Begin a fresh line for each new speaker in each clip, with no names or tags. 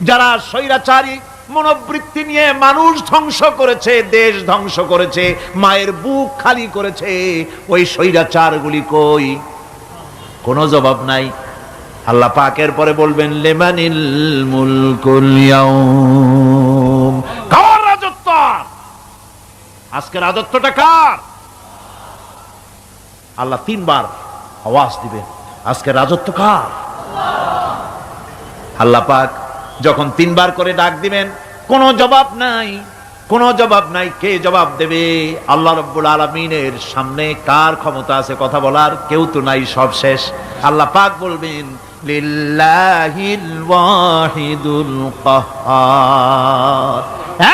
যারা স্বৈরাচারী মনোবৃত্তি নিয়ে মানুষ ধ্বংস করেছে, দেশ ধ্বংস করেছে, মায়ের বুক খালি করেছে, ওই স্বৈরাচারগুলি কই? কোনো জবাব নাই। আল্লাহ পাকের পরে বলবেন লিমানিল মুলকুল ইয়াউম, কার রাজত্ব? আজকে রাজত্বটা কার? আল্লাহ তিনবার আওয়াজ দিবেন, আজকে রাজত্ব কার? আল্লাহ পাক যখন তিনবার করে ডাক দিবেন, কোনো জবাব নাই, কোনো জবাব নাই। কে জবাব দেবে? আল্লাহ রাব্বুল আলামিনের সামনে কার ক্ষমতা আছে কথা বলার? কেউ তো নাই, সব শেষ। আল্লাহ পাক বলবেন লিল্লাহিল ওয়াহিদুল কাহ্হার,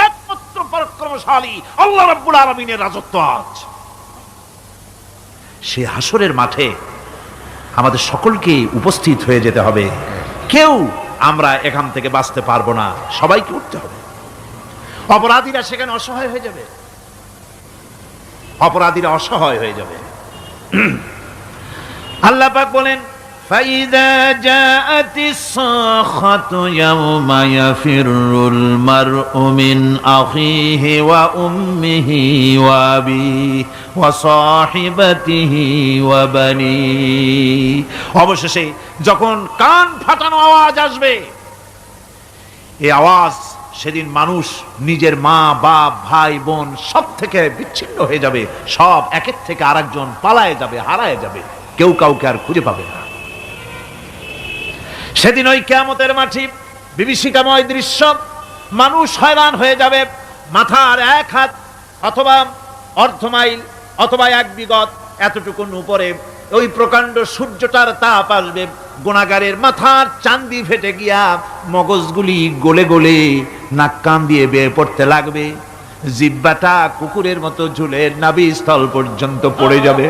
একমাত্র পরাক্রমশালী আল্লাহ রাব্বুল আলামিনের রাজত্ব আজ। সে হাসরের মাঠে আমাদের সকলকে উপস্থিত হয়ে যেতে হবে। কেউ আমরা এখান থেকে বাঁচতে পারবো না, সবাইকে উঠতে হবে। অপরাধীরা সেখানে অসহায় হয়ে যাবে, অপরাধীরা অসহায় হয়ে যাবে। আল্লাহ পাক বলেন ফাইদা জাআতিস সাখাতু ইয়াওমা ইয়াফিরুল মারউ মিন আখিহি ওয়া উম্মিহি ওয়া আবিহি ওয়া সাহিবাতিহি ওয়া বানিহি। অবশেষে যখন কান ফাটানো আওয়াজ আসবে, এই আওয়াজ সেদিন মানুষ নিজের মা বাপ ভাই বোন সব থেকে বিচ্ছিন্ন হয়ে যাবে, সব একের থেকে আরেকজন পালায়ে যাবে, হারায় যাবে, কেউ কাউকে আর খুঁজে পাবে না। সেদিন ওই কিয়ামতের মাঠে বিভীষিকাময় দৃশ্য, মানুষ হয়রান হয়ে যাবে। মাথার এক হাত অথবা অর্ধ মাইল অথবা এক বিগত এতটুকুন উপরে ওই প্রকাণ্ড সূর্যটার তাপ আসবে, গুনাহগারের মাথার চান্দি ফেটে গিয়া মগজগুলি গলে গলে নাক কান দিয়ে বেয়ে পড়তে লাগবে, জিহ্বাটা কুকুরের মতো ঝুলে নাভিস্থল পর্যন্ত পড়ে যাবে,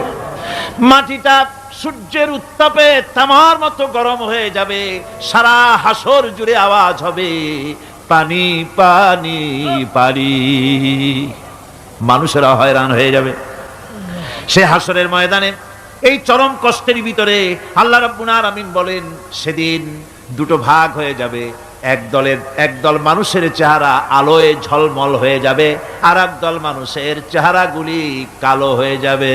মাটিটা সূর্যের উত্তাপে তামার মতো গরম হয়ে যাবে, সারা হাসর জুড়ে আওয়াজ হবে পানি পানি পানি। মানুষেরা হয়রান হয়ে যাবে সে হাসরের ময়দানে। এই চরম কষ্টের ভিতরে আল্লাহ রাব্বুল আলামিন বলেন সেদিন দুটো ভাগ হয়ে যাবে। একদল মানুষের চেহারা আলোয় ঝলমল হয়ে যাবে, আর একদল মানুষের চেহারাগুলি কালো হয়ে যাবে।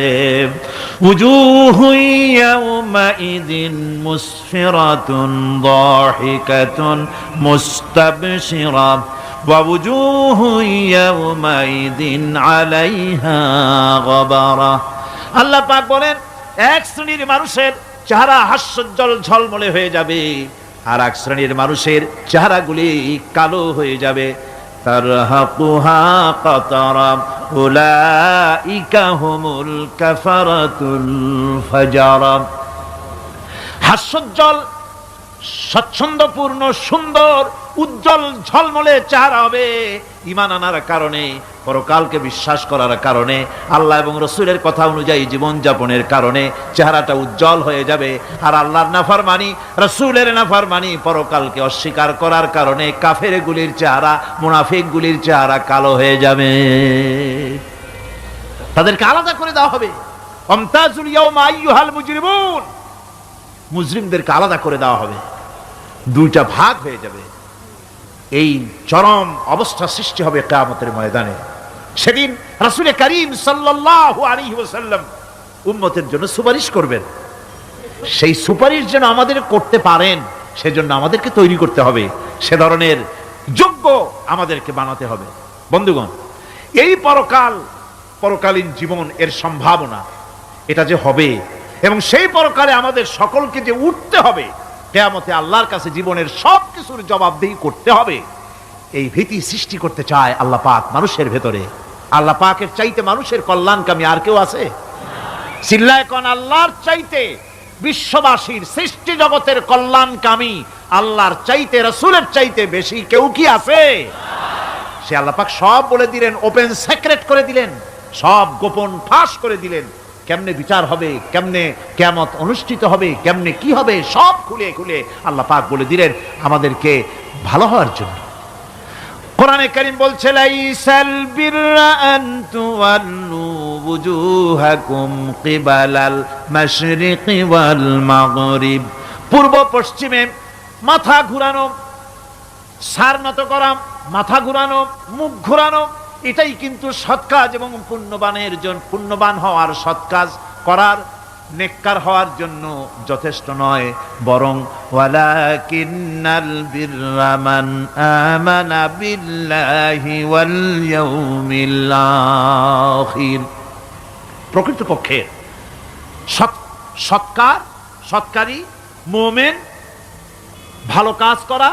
উজুহু ইয়াওমাইযিন মুসফিরাতুন দাহিকাতুন মুস্তাবশিরা ওয়া উজুহু ইয়াওমাইযিন আলাইহা গাবারা। আল্লাহ পাক বলেন এক শ্রেণীর মানুষের চেহারা হাস্যোজ্জ্বল ঝলমলে হয়ে যাবে, আর এক শ্রেণীর মানুষের চেহারাগুলি কালো হয়ে যাবে। তারহাকুহা কাতারা উলাইকা হুমুল কাফারাতুল ফাজারা। হাস্যোজ্জ্বল, স্বচ্ছন্দপূর্ণ, সুন্দর, উজ্জ্বল ঝলমলে চেহারা হবে ঈমান আনার কারণে, পরকালকে বিশ্বাস করার কারণে, আল্লাহ এবং রাসূলের কথা অনুযায়ী জীবন যাপনের কারণে চেহারাটা উজ্জ্বল হয়ে যাবে। আর আল্লাহর নাফরমানি, রাসূলের নাফরমানি, পরকালকে অস্বীকার করার কারণে কাফেরগুলির চেহারা, মুনাফিকগুলির চেহারা কালো হয়ে যাবে। তাদেরকে আলাদা করে দেওয়া হবে। আমতাজুল ইয়াওমা আইয়ুহাল মুজরিমুন, মুজরিমদেরকে আলাদা করে দেওয়া হবে, দুইটা ভাগ হয়ে যাবে। এই চরম অবস্থা সৃষ্টি হবে কিয়ামতের ময়দানে। সেদিন রাসূল করিম সাল্লাল্লাহু আলাইহি ওয়াসাল্লাম উম্মতের জন্য সুপারিশ করবেন। সেই সুপারিশ যেন আমাদের করতে পারেন সেজন্য আমাদেরকে তৈরি করতে হবে, সে ধরনের যোগ্য আমাদেরকে বানাতে হবে। বন্ধুগণ, এই পরকালীন জীবন, এর সম্ভাবনা, এটা যে হবে এবং সেই পরকালে আমাদের সকলকে যে উঠতে হবে, কিয়ামতে আল্লাহর কাছে জীবনের সবকিছুর জবাবদিহি করতে হবে, এই ভীতি সৃষ্টি করতে চায় আল্লাহ পাক মানুষের ভেতরে। আল্লাহ পাকের চাইতে মানুষের কল্যাণকামী আর কেউ আছে? চিল্লায় কোন আল্লাহর চাইতে, বিশ্ববাসীর সৃষ্টি জগতের কল্যাণকামী আল্লাহর চাইতে, রাসূলের চাইতে বেশি কেউ কি আছে? সে আল্লাহ পাক সব বলে দিলেন, ওপেন সিক্রেট করে দিলেন, সব গোপন ফাঁস করে দিলেন। কেমনে বিচার হবে, কেমনে কিয়ামত অনুষ্ঠিত হবে, কেমনে কি হবে, সব খুলে খুলে আল্লাহ পাক বলে দিলেন আমাদেরকে ভালো হওয়ার জন্য। কোরআনে কারীম বলছে লাইসাল বিররা আন তুওয়াল্লু ওয়ুজুহাকুম কিবালাল মাশরিকি ওয়াল মাগরিব। পূর্ব পশ্চিমে মাথা ঘুরানো, সার নত করা, মাথা ঘুরানো, মুখ ঘুরানো, এটাই কিন্তু সৎ কাজ এবং পুণ্যবান হওয়ার, সৎ কাজ করার, নেককার হওয়ার জন্য যথেষ্ট নয়। বরং ওয়ালাকিন্নাল বিররা মান আমানা বিল্লাহি ওয়াল ইয়াউমিল আখির, প্রকৃতপক্ষে সৎকারী মুমিন, ভালো কাজ করা,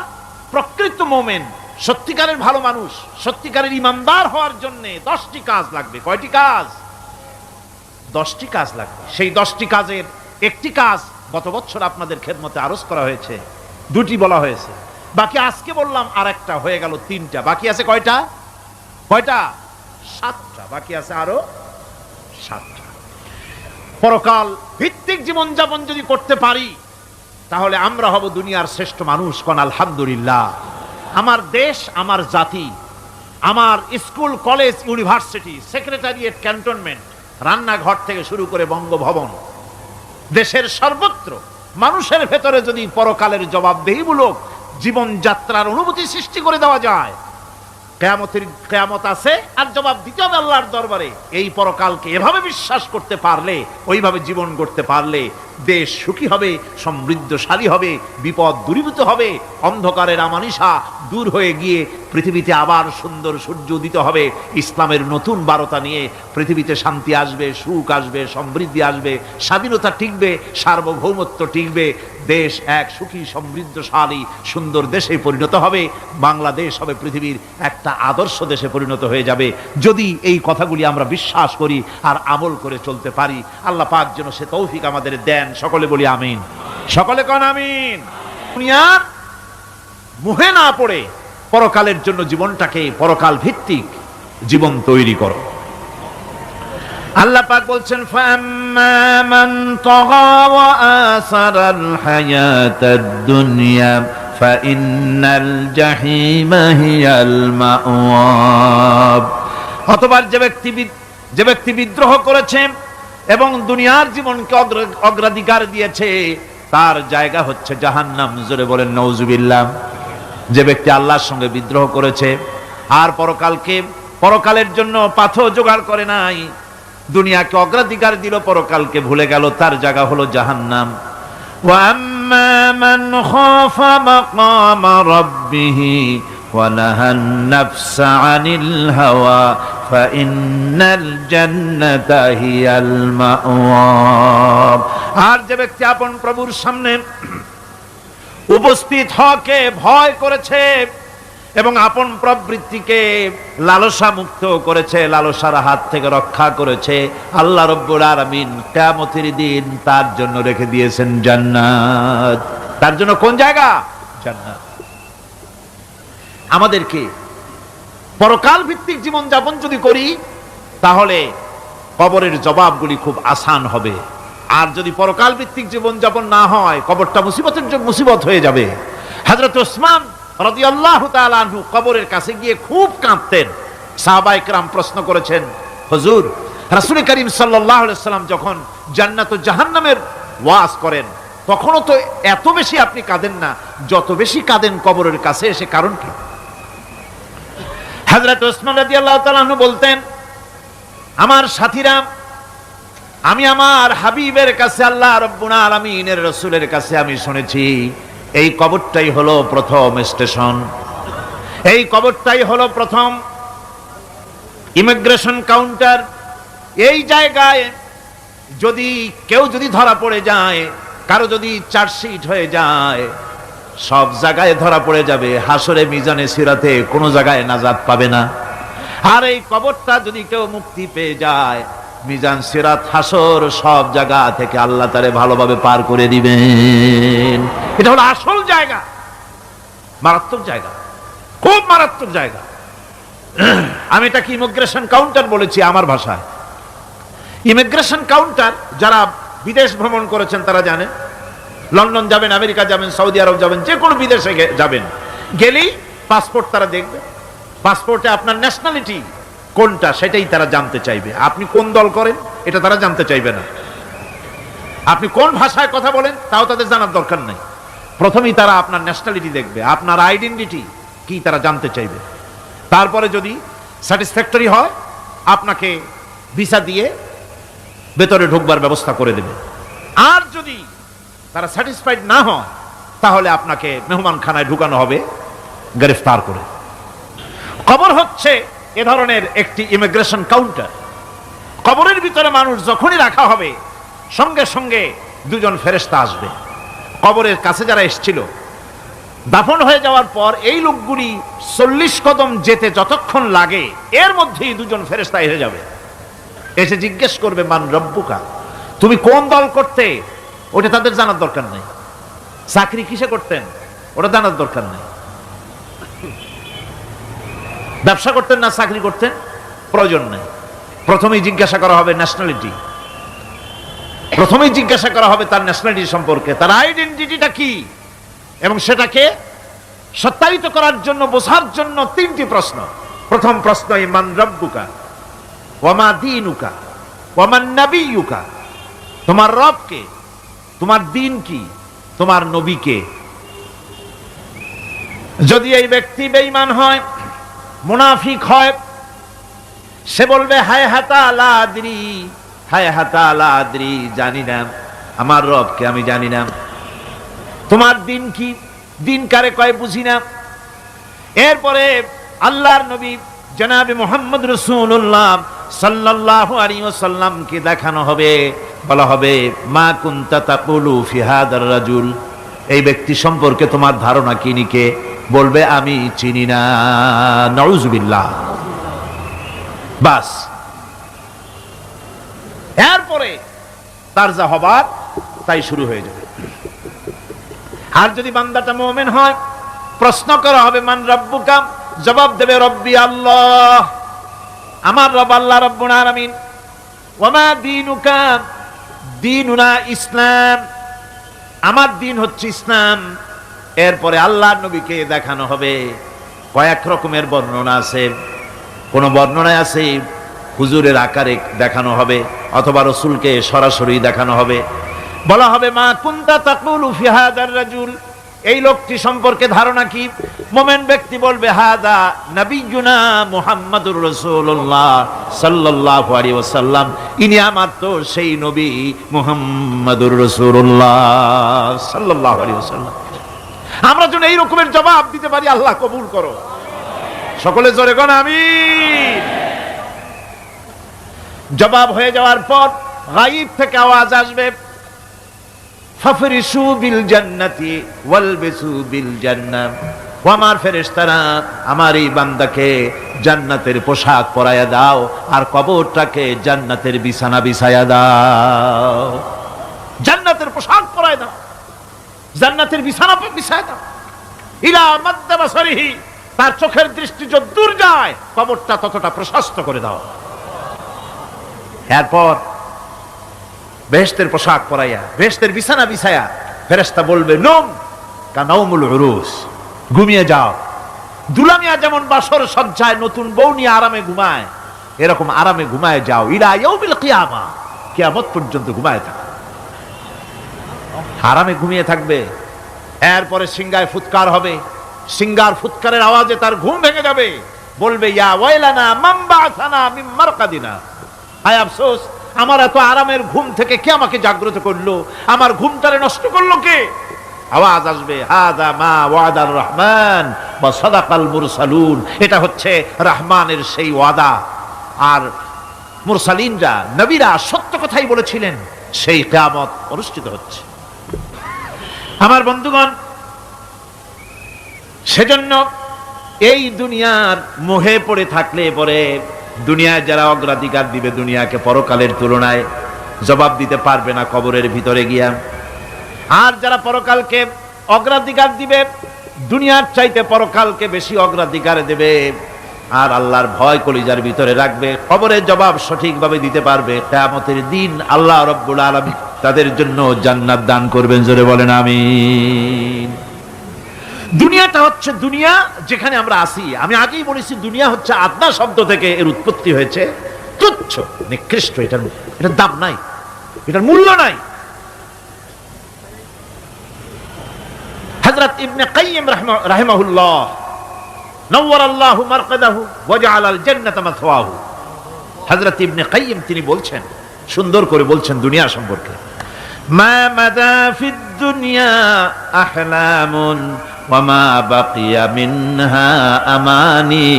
প্রকৃত মুমিন, সত্যিকারের ভালো মানুষ, সত্যিকারের ইমানদার হওয়ার জন্য 10টি কাজ লাগবে। কয়টি কাজ? 10টি কাজ লাগবে। সেই 10টি কাজের একটি কাজ গত বছর আপনাদের খেদমতে আরজ করা হয়েছে, 2টি বলা হয়েছে, বাকি আজকে বললাম আর একটা, হয়ে গেল 3টা। বাকি আছে কয়টা? 7টা বাকি আছে, আরো 7টা। পরকাল ভিত্তিক জীবনযাপন যদি করতে পারি তাহলে আমরা হব দুনিয়ার শ্রেষ্ঠ মানুষ। কোন আলহামদুলিল্লাহ। আমার দেশ, আমার জাতি, আমার school, college, university, secretariat, cantonment, রান্নাঘর থেকে শুরু করে বঙ্গভবন, দেশের সর্বত্র মানুষের ভেতরে যদি পরকালের জবাবদেহিমূলক জীবনযাত্রার অনুভূতি সৃষ্টি করে দেওয়া যায়, কিয়ামত আছে আর জবাব দিতে হবে আল্লাহর দরবারে, এই পরকালকে এভাবে বিশ্বাস করতে পারলে, ওইভাবে জীবন করতে পারলে দেশ সুখী হবে, সমৃদ্ধশালী হবে, বিপদ দূরীভূত হবে, অন্ধকারের আমানিশা দূর হয়ে গিয়ে পৃথিবীতে আবার সুন্দর সূর্য উদিত হবে। ইসলামের নতুন বার্তা নিয়ে পৃথিবীতে শান্তি আসবে, সুখ আসবে, সমৃদ্ধি আসবে, স্বাধীনতা টিকবে, সার্বভৌমত্ব টিকবে, দেশ এক সুখী সমৃদ্ধশালী সুন্দর দেশে পরিণত হবে। বাংলাদেশ হবে পৃথিবীর একটা আদর্শ দেশে পরিণত হয়ে যাবে যদি এই কথাগুলি আমরা বিশ্বাস করি আর আমল করে চলতে পারি। আল্লাহ পাক যেন সে তৌফিক আমাদের দেন। সকলে বলি আমিন। সকলে কোন আমিন। দুনিয়ার মুহে না পড়ে পরকালের জন্য জীবনটাকে পরকাল ভিত্তিক জীবন তৈরি করো। আল্লাহ পাক বলছেন, ফাম্মা মান তাগা ওয়া আসারাল হায়াতাদ দুনিয়া ফাইন্নাল জাহিমা হিয়াল মাওয়াব। অতঃপর যে ব্যক্তি বিদ্রোহ করেছে এবং দুনিয়ার জীবনকে অগ্রাধিকার দিয়েছে তার জায়গা হচ্ছে জাহান্নাম। জোরে বলেন নাউজুবিল্লাহ। যে ব্যক্তি আল্লাহর সঙ্গে বিদ্রোহ করেছে আর পরকালের জন্য পাথর জোগাড় করে নাই, দুনিয়াকে অগ্রাধিকার দিল, পরকালকে ভুলে গেল, তার জায়গা হলো জাহান্নাম। ওয়া আম্মা মান খাফা মাকামা রাব্বিহি ওয়া নাহান নাফসা আনিল হাওয়া ফাইন্নাল জান্নাতা হিয়াল মাওয়াব। আর যে ব্যক্তি আপন প্রভুর সামনে উপস্থিত হওয়াকে ভয় করেছে এবং আপন প্রবৃত্তিকে লালসা মুক্ত করেছে, লালসার হাত থেকে রক্ষা করেছে, আল্লাহ রব্বুল আলামিন কিয়ামতের দিন তার জন্য রেখে দিয়েছেন জান্নাত। তার জন্য কোন জায়গা? জান্নাত। আমাদেরকে পরকাল ভিত্তিক জীবন যাপন যদি করি তাহলে কবরের জবাবগুলি খুব আসান হবে। আর যদি পরকাল ভিত্তিক জীবন যাপন না হয় কবরটা মুসিবত হয়ে যাবে। হযরত ওসমান রাদিয়াল্লাহু তাআলা আনহু কবরের কাছে গিয়ে খুব কাঁদতেন। সাহাবায়ে কেরাম প্রশ্ন করেছেন, হুজুর, রাসূল করিম সাল্লাল্লাহু আলাইহি ওয়াসাল্লাম যখন জান্নাত ও জাহান্নামের ওয়াজ করেন তখনও তো এত বেশি আপনি কাঁদেন না, যত বেশি কাঁদেন কবরের কাছে এসে, কারণ কি? হযরত ওসমান রাদিয়াল্লাহু তাআলা আনহু বলতেন, আমার সাথীরা, আমি আমার হাবিবের কাছে, আল্লাহ রাব্বুল আলামিনের রাসূলের কাছে আমি শুনেছি এই কবরটাই হলো প্রথম স্টেশন, এই কবরটাই হলো প্রথম ইমিগ্রেশন কাউন্টার। এই জায়গায় কেউ যদি ধরা পড়ে যায়, কারো যদি চার্জশিট হয়ে যায়, সব জায়গায় ধরা পড়ে যাবে, হাসরে মিজানে সিরাতে কোনো জায়গায় নাজাত পাবে না। আর এই কবরটা যদি কেউ মুক্তি পেয়ে যায়, মিজান সিরাত হাসর সব জায়গা থেকে আল্লাহ তারে ভালোভাবে পার করে দিবেন। এটা হলো আসল জায়গা, মারাত্মক জায়গা, খুব মারাত্মক জায়গা। আমি এটাকে ইমিগ্রেশন কাউন্টার বলেছি আমার ভাষায়। ইমিগ্রেশন কাউন্টার যারা বিদেশ ভ্রমণ করেছেন তারা জানেন। লন্ডন যাবেন, আমেরিকা যাবেন, সৌদি আরব যাবেন, যে কোনো বিদেশে যাবেন, গেলেই পাসপোর্ট তারা দেখবে। পাসপোর্টে আপনার ন্যাশনালিটি কোনটা সেটাই তারা জানতে চাইবে। আপনি কোন দল করেন এটা তারা জানতে চাইবে না। আপনি কোন ভাষায় কথা বলেন তাও তাদের জানার দরকার নাই। প্রথমেই তারা আপনার ন্যাশনালিটি দেখবে, আপনার আইডেন্টিটি কি তারা জানতে চাইবে। তারপরে যদি স্যাটিসফ্যাক্টরি হয় আপনাকে ভিসা দিয়ে ভেতরে ঢুকবার ব্যবস্থা করে দেবে। আর যদি তারা স্যাটিসফাইড না হয় তাহলে আপনাকে মেহমানখানায় ঢুকানো হবে গ্রেফতার করে। কবর হচ্ছে এ ধরনের একটি ইমিগ্রেশন কাউন্টার। কবরের ভিতরে মানুষ যখনই রাখা হবে সঙ্গে সঙ্গে দুজন ফেরেশতা আসবে। কবরের কাছে যারা এসেছিল দাফন হয়ে যাওয়ার পর এই লোকগুলি 40 কদম যেতে যতক্ষণ লাগে এর মধ্যেই দুজন ফেরেশতা এসে যাবে, এসে জিজ্ঞেস করবে মান রব্বুকা, তুমি কোন দল করতে, ওটা তাদের জানার দরকার নেই। চাকরি কিসে করতেন ওটা জানার দরকার নেই। ব্যবসা করতেন না চাকরি করতেন প্রয়োজন নেই। প্রথমেই জিজ্ঞাসা করা হবে ন্যাশনালিটি, প্রথমেই জিজ্ঞাসা করা হবে তার ন্যাশনালিটি সম্পর্কে, তার আইডেন্টিটিটা কি, এবং সেটাকে সত্যায়িত করার জন্য বোঝার জন্য 3টি প্রশ্ন। প্রথম প্রশ্ন মান রব্বুকা ওয়া মা দীনুকা ওয়া মান নাবিয়ুকা, তোমার রব কে, তোমার দ্বীন কি, তোমার নবী কে। যদি এই ব্যক্তি বেঈমান হয়, মুনাফিক হয়, সে বলবে হায় হাতা লা আদরি, হায় হাতা লা আদরি, জানি না আমার রবকে, আমি জানি না। তোমার দিন কি, দিন কারে কয় বুঝি না। এরপরে আল্লাহর নবী জনাবে মুহাম্মদ রাসূলুল্লাহ সাল্লাল্লাহু আলাইহি ওয়াসাল্লামকে দেখানো হবে, বলা হবে মা কুনতা তাকুলু ফি হাদার রাজুল, এই ব্যক্তি সম্পর্কে তোমার ধারণা কি নিকে, বলবে আমি চিনি না। নাউযুবিল্লাহ। বাস, এরপরে তার যা হবার তাই শুরু হয়ে যাবে। আর যদি বান্দাটা মুমিন হয়, প্রশ্ন করা হবে মান রব্বুকা, জবাব দেবে রব্বি আল্লাহ, আমার রব আল্লাহ রব্বুল আলামিন। ওয়া মা দীনুকা, দীনুনা ইসলাম, আমার দিন হচ্ছে ইসলাম। এরপরে আল্লাহর নবীকে দেখানো হবে। কয়েক রকমের বর্ণনা আছে, কোন বর্ণনায় আছে হুজুরের আকারে দেখানো হবে অথবা রাসূলকে সরাসরি দেখানো হবে। বলা হবে মা কুনতা তাকুলু ফি হাদার রাজুল, এই লোকটি সম্পর্কে ধারণা কি। মুমিন ব্যক্তি বলবে হাদা নবিয়ুনা মুহাম্মাদুর রাসূলুল্লাহ সাল্লাল্লাহু আলাইহি ওয়াসাল্লাম, ইনি আমার তো সেই নবী মুহাম্মাদুর রাসূলুল্লাহ সাল্লাল্লাহু আলাইহি ওয়াসাল্লাম। আমরা যেন এই রকমের জবাব দিতে পারি, আল্লাহ কবুল করো। সকলে জোরে কোন আমিন। জবাব হয়ে যাওয়ার পর গায়ব থেকে আওয়াজ আসবে ফাফরিশু বিল জান্নাতি ওয়ালবিসু বিল জান্নাহ, ও আমার ফেরেশতারা আমার এই বান্দাকে জান্নাতের পোশাক পরায়া দাও আর কবরটাকে জান্নাতের বিছানা বিছায়া দাও। জান্নাতের পোশাক পরায় দাও, জান্নাতের বিছানা বিছায়া দাও। ইলা মাদ্দা বাসারিহি, তার চোখের দৃষ্টি যত দূর যায় কবরটা ততটা প্রশস্ত করে দাও। এরপর বেহেশতের পোশাক পরাইয়া বেহেশতের বিছানা বিছায়া ফেরেশতা বলবে নম কানাউমুল উরুস, ঘুমিয়ে যাও। দুলামিয়া যেমন বাসর সজ্জায় নতুন বউ নিয়ে আরামে ঘুমায়, এরকম আরামে ঘুমায় যাও। ইলা ইয়াউমিল কিয়ামা, কিয়ামত পর্যন্ত ঘুমায় থাকো, আরামে ঘুমিয়ে থাকবে। এরপরে সিংগায় ফুৎকার হবে, সিংগার ফুৎকারের আওয়াজে তার ঘুম ভেঙে যাবে। বলবে ইয়া ওয়াইলানা মান বা'সানা মিন মারকাদিনা, হায় আফসোস, আমার এত আরামের ঘুম থেকে কে আমাকে জাগ্রত করলো, আমার ঘুমটারে নষ্ট করলো কে। আওয়াজ আসবে হাযা মা ওয়াদার রহমান ওয়া সাদাকাল মুরসালুন, এটা হচ্ছে রহমানের সেই ওয়াদা আর মুরসালিনরা নবীরা সত্য কথাই বলেছিলেন, সেই কিয়ামত অনুষ্ঠিত হচ্ছে। আমার বন্ধুগণ, সেজন্য এই দুনিয়ার মোহে পড়ে থাকলে পরে দুনিয়ায় যারা অগ্রাধিকার দিবে দুনিয়াকে পরকালের তুলনায়, জবাব দিতে পারবে না কবরের ভিতরে গিয়া। আর যারা পরকালকে অগ্রাধিকার দিবে, দুনিয়ার চাইতে পরকালকে বেশি অগ্রাধিকার দেবে আর আল্লাহর ভয় কলিজার ভিতরে রাখবে, কবরের জবাব সঠিকভাবে দিতে পারবে, কিয়ামতের দিন আল্লাহ রাব্বুল আলামিন তাদের জন্য জান্নাত দান করবেন। জোরে বলেন আমিন। দুনিয়াটা হচ্ছে দুনিয়া যেখানে আমরা আছি। আমি আগেই বলেছি দুনিয়া হচ্ছে আদনা শব্দ থেকে এর উৎপত্তি হয়েছে, তুচ্ছ নিকৃষ্ট, এটার দাম নাই, এটার মূল্য নাই। হযরত ইবনে কাইয়িম রাহিমাহুল্লাহ নাওয়ারাল্লাহু মারকাদাহু ওয়া জাআলাল জান্নাতা মাথওয়াহু। হযরত ইবনে কাইয়্যিম তিনি বলছেন, সুন্দর করে বলছেন দুনিয়া সম্পর্কে, মা মাদা ফিদ দুনিয়া আহলামুন ওয়া মা বাকিয়া মিনহা আমানি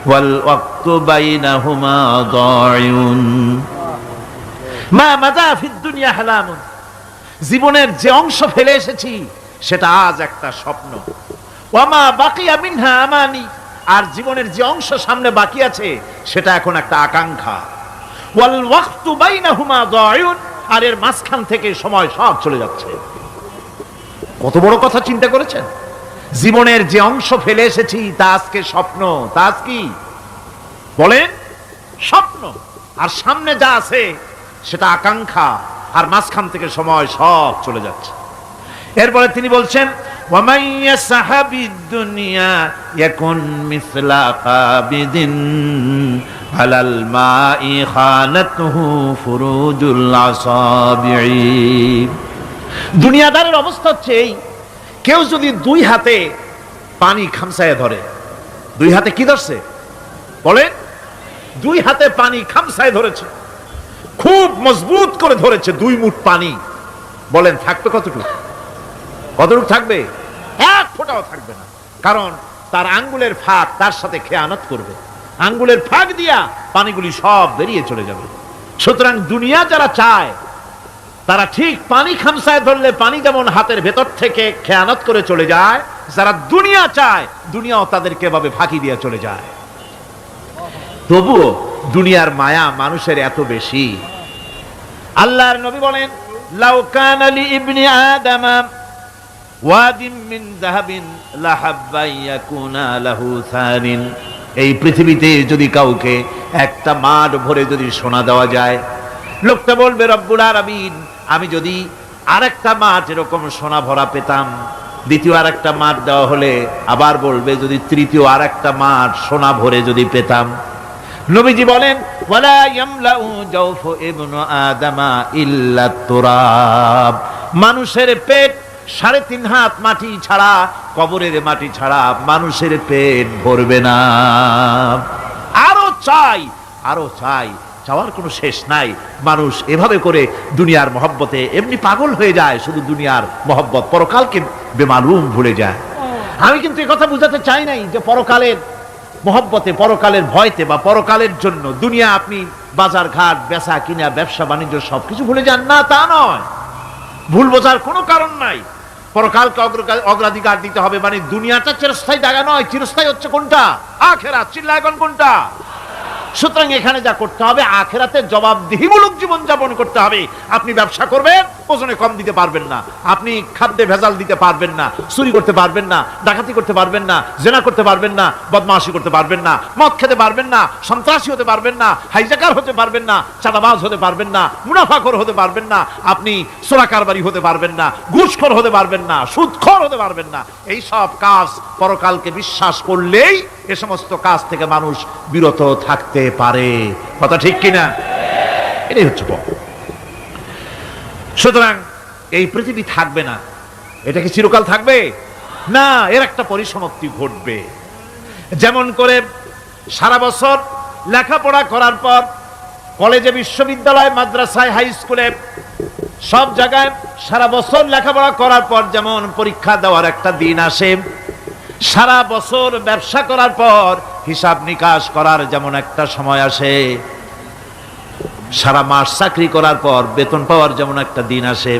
ওয়াল ওয়াক্তু বাইনাহুমা দায়ুন। মা মাদা ফিদ দুনিয়া আহলামুন, জীবনের যে অংশ ফেলে এসেছি সেটা আজ একটা স্বপ্ন। ওয়া মা বাকিয়া মিনহা আমানি, আর জীবনের যে অংশ সামনে বাকি আছে সেটা এখন একটা আকাঙ্ক্ষা। ওয়াল ওয়াক্তু বাইনাহুমা দায়ুন, আর এর মাঝখান থেকে সময় সব চলে যাচ্ছে। কত বড় কথা চিন্তা করেছেন? জীবনের যে অংশ ফেলে এসেছি তা আজকে স্বপ্ন, তা আজ কি বলেন? স্বপ্ন। আর সামনে যা আছে সেটা আকাঙ্ক্ষা, আর মাঝখান থেকে সময় সব চলে যাচ্ছে। এরপরে তিনি বলছেন, وَمَنْ يَسْعَ بِالدُّنْيَا يَكُنْ مِثْلَ قَابِضٍ عَلَى الْمَاءِ خَانَتْهُ فُرُوجُ الْأَصَابِعِ। দুনিয়াদারের অবস্থা হচ্ছে এই, কেউ যদি দুই হাতে পানি খামসায় ধরে, দুই হাতে কি ধরছে বলেন? দুই হাতে পানি খামসায় ধরেছে, খুব মজবুত করে ধরেছে, 2 মুঠ পানি। বলেন থাকবে কতটুকু? কতটুকু থাকবে? 1 ফোঁটাও থাকবে না, কারণ তার আঙ্গুলের ফাঁক তার সাথে খেয়ানত করবে, আঙ্গুলের ফাঁক দিয়া পানিগুলি সব বেরিয়ে চলে যাবে। সুতরাং দুনিয়া যারা চায় তারা ঠিক পানি খামসায় ধরলে পানি যেমন হাতের ভেতর থেকে খেয়ানত করে চলে যায়, যারা দুনিয়া চায় দুনিয়াও তাদেরকে এভাবে ফাঁকি দিয়ে চলে যায়। তবুও দুনিয়ার মায়া মানুষের এত বেশি। আল্লাহর নবী বলেন, লাউ কানা লি ইবনি আদামা ওয়াদিম মিন যাহাবিন লাহাব্বা ইয়াকুনা লাহু সানিন। এই পৃথিবীতে যদি কাউকে একটা মাঠ ভরে যদি সোনা দেওয়া যায়, লোকটা বলবে রব্বুল আলামিন, আমি যদি আরেকটা মাঠ এরকম সোনা ভরা পেতাম। দ্বিতীয় আরেকটা মাঠ দেওয়া হলে আবার বলবে যদি তৃতীয় আরেকটা মাঠ সোনা ভরে যদি পেতাম। নবীজি বলেন, ওয়ালা ইয়ামলাউ জাওফু ইবনু আদামা ইল্লা তুরাব। মানুষের পেট 3.5 হাত মাটি ছাড়া, কবরের মাটি ছাড়া মানুষের পেট ভরবে না। আরো চাই, আরো চাই, চাওয়ার কোনো শেষ নাই। মানুষ এভাবে করে দুনিয়ার মহব্বতে এমনি পাগল হয়ে যায়, শুধু দুনিয়ার মহব্বত, পরকালকে বেমালুম ভুলে যায়। আমি কিন্তু এই কথা বুঝাতে চাই নাই যে পরকালের মহব্বতে, পরকালের ভয়তে বা পরকালের জন্য দুনিয়া আপনি বাজার ঘাট, বেচা কিনা, ব্যবসা বাণিজ্য সবকিছু ভুলে যান না, তা নয়। ভুল বোঝার কোনো কারণ নাই। পরকালকে অগ্রাধিকার দিতে হবে, মানে দুনিয়াটা চিরস্থায়ী জায়গা নয়। চিরস্থায়ী হচ্ছে কোনটা? আখিরাত। চিল্লায় এখন কোনটা? সুতরাং এখানে যা করতে হবে, আখিরাতে জবাবদিহিমূলক জীবন যাপন করতে হবে। আপনি ব্যবসা করবেন, ওজনে কম দিতে পারবেন না। আপনি খাদ্যে ভেজাল দিতে পারবেন না, চুরি করতে পারবেন না, ডাকাতি করতে পারবেন না, জেনা করতে পারবেন না, বদমাশি করতে পারবেন না, মদ খেতে পারবেন না, সন্ত্রাসী হতে পারবেন না, হাইজাকার হতে পারবেন না, চাঁদাবাজ হতে পারবেন না, মুনাফাখোর হতে পারবেন না, আপনি চোরা কারবারি হতে পারবেন না, ঘুষখোর হতে পারবেন না, সুদখোর হতে পারবেন না। এই সব কাজ পরকালকে বিশ্বাস করলেই এ সমস্ত কাজ থেকে মানুষ বিরত থাকতে পারে। কথা ঠিক কিনা? এটাই হচ্ছে পথ। সুতরাং এই পৃথিবী থাকবে না, এটা কি চিরকাল থাকবে না? এর একটা পরিসমাপ্তি ঘটবে। যেমন করে সারা বছর লেখাপড়া করার পর কলেজে, বিশ্ববিদ্যালয়, মাদ্রাসায়, হাই স্কুলে, সব জায়গায় সারা বছর লেখাপড়া করার পর যেমন পরীক্ষা দেওয়ার একটা দিন আসে, সারা বছর ব্যবসা করার পর হিসাব নিকাশ করার যেমন একটা সময় আসে, সারা মাস চাকরি করার পর বেতন পাওয়ার যেমন একটা দিন আসে,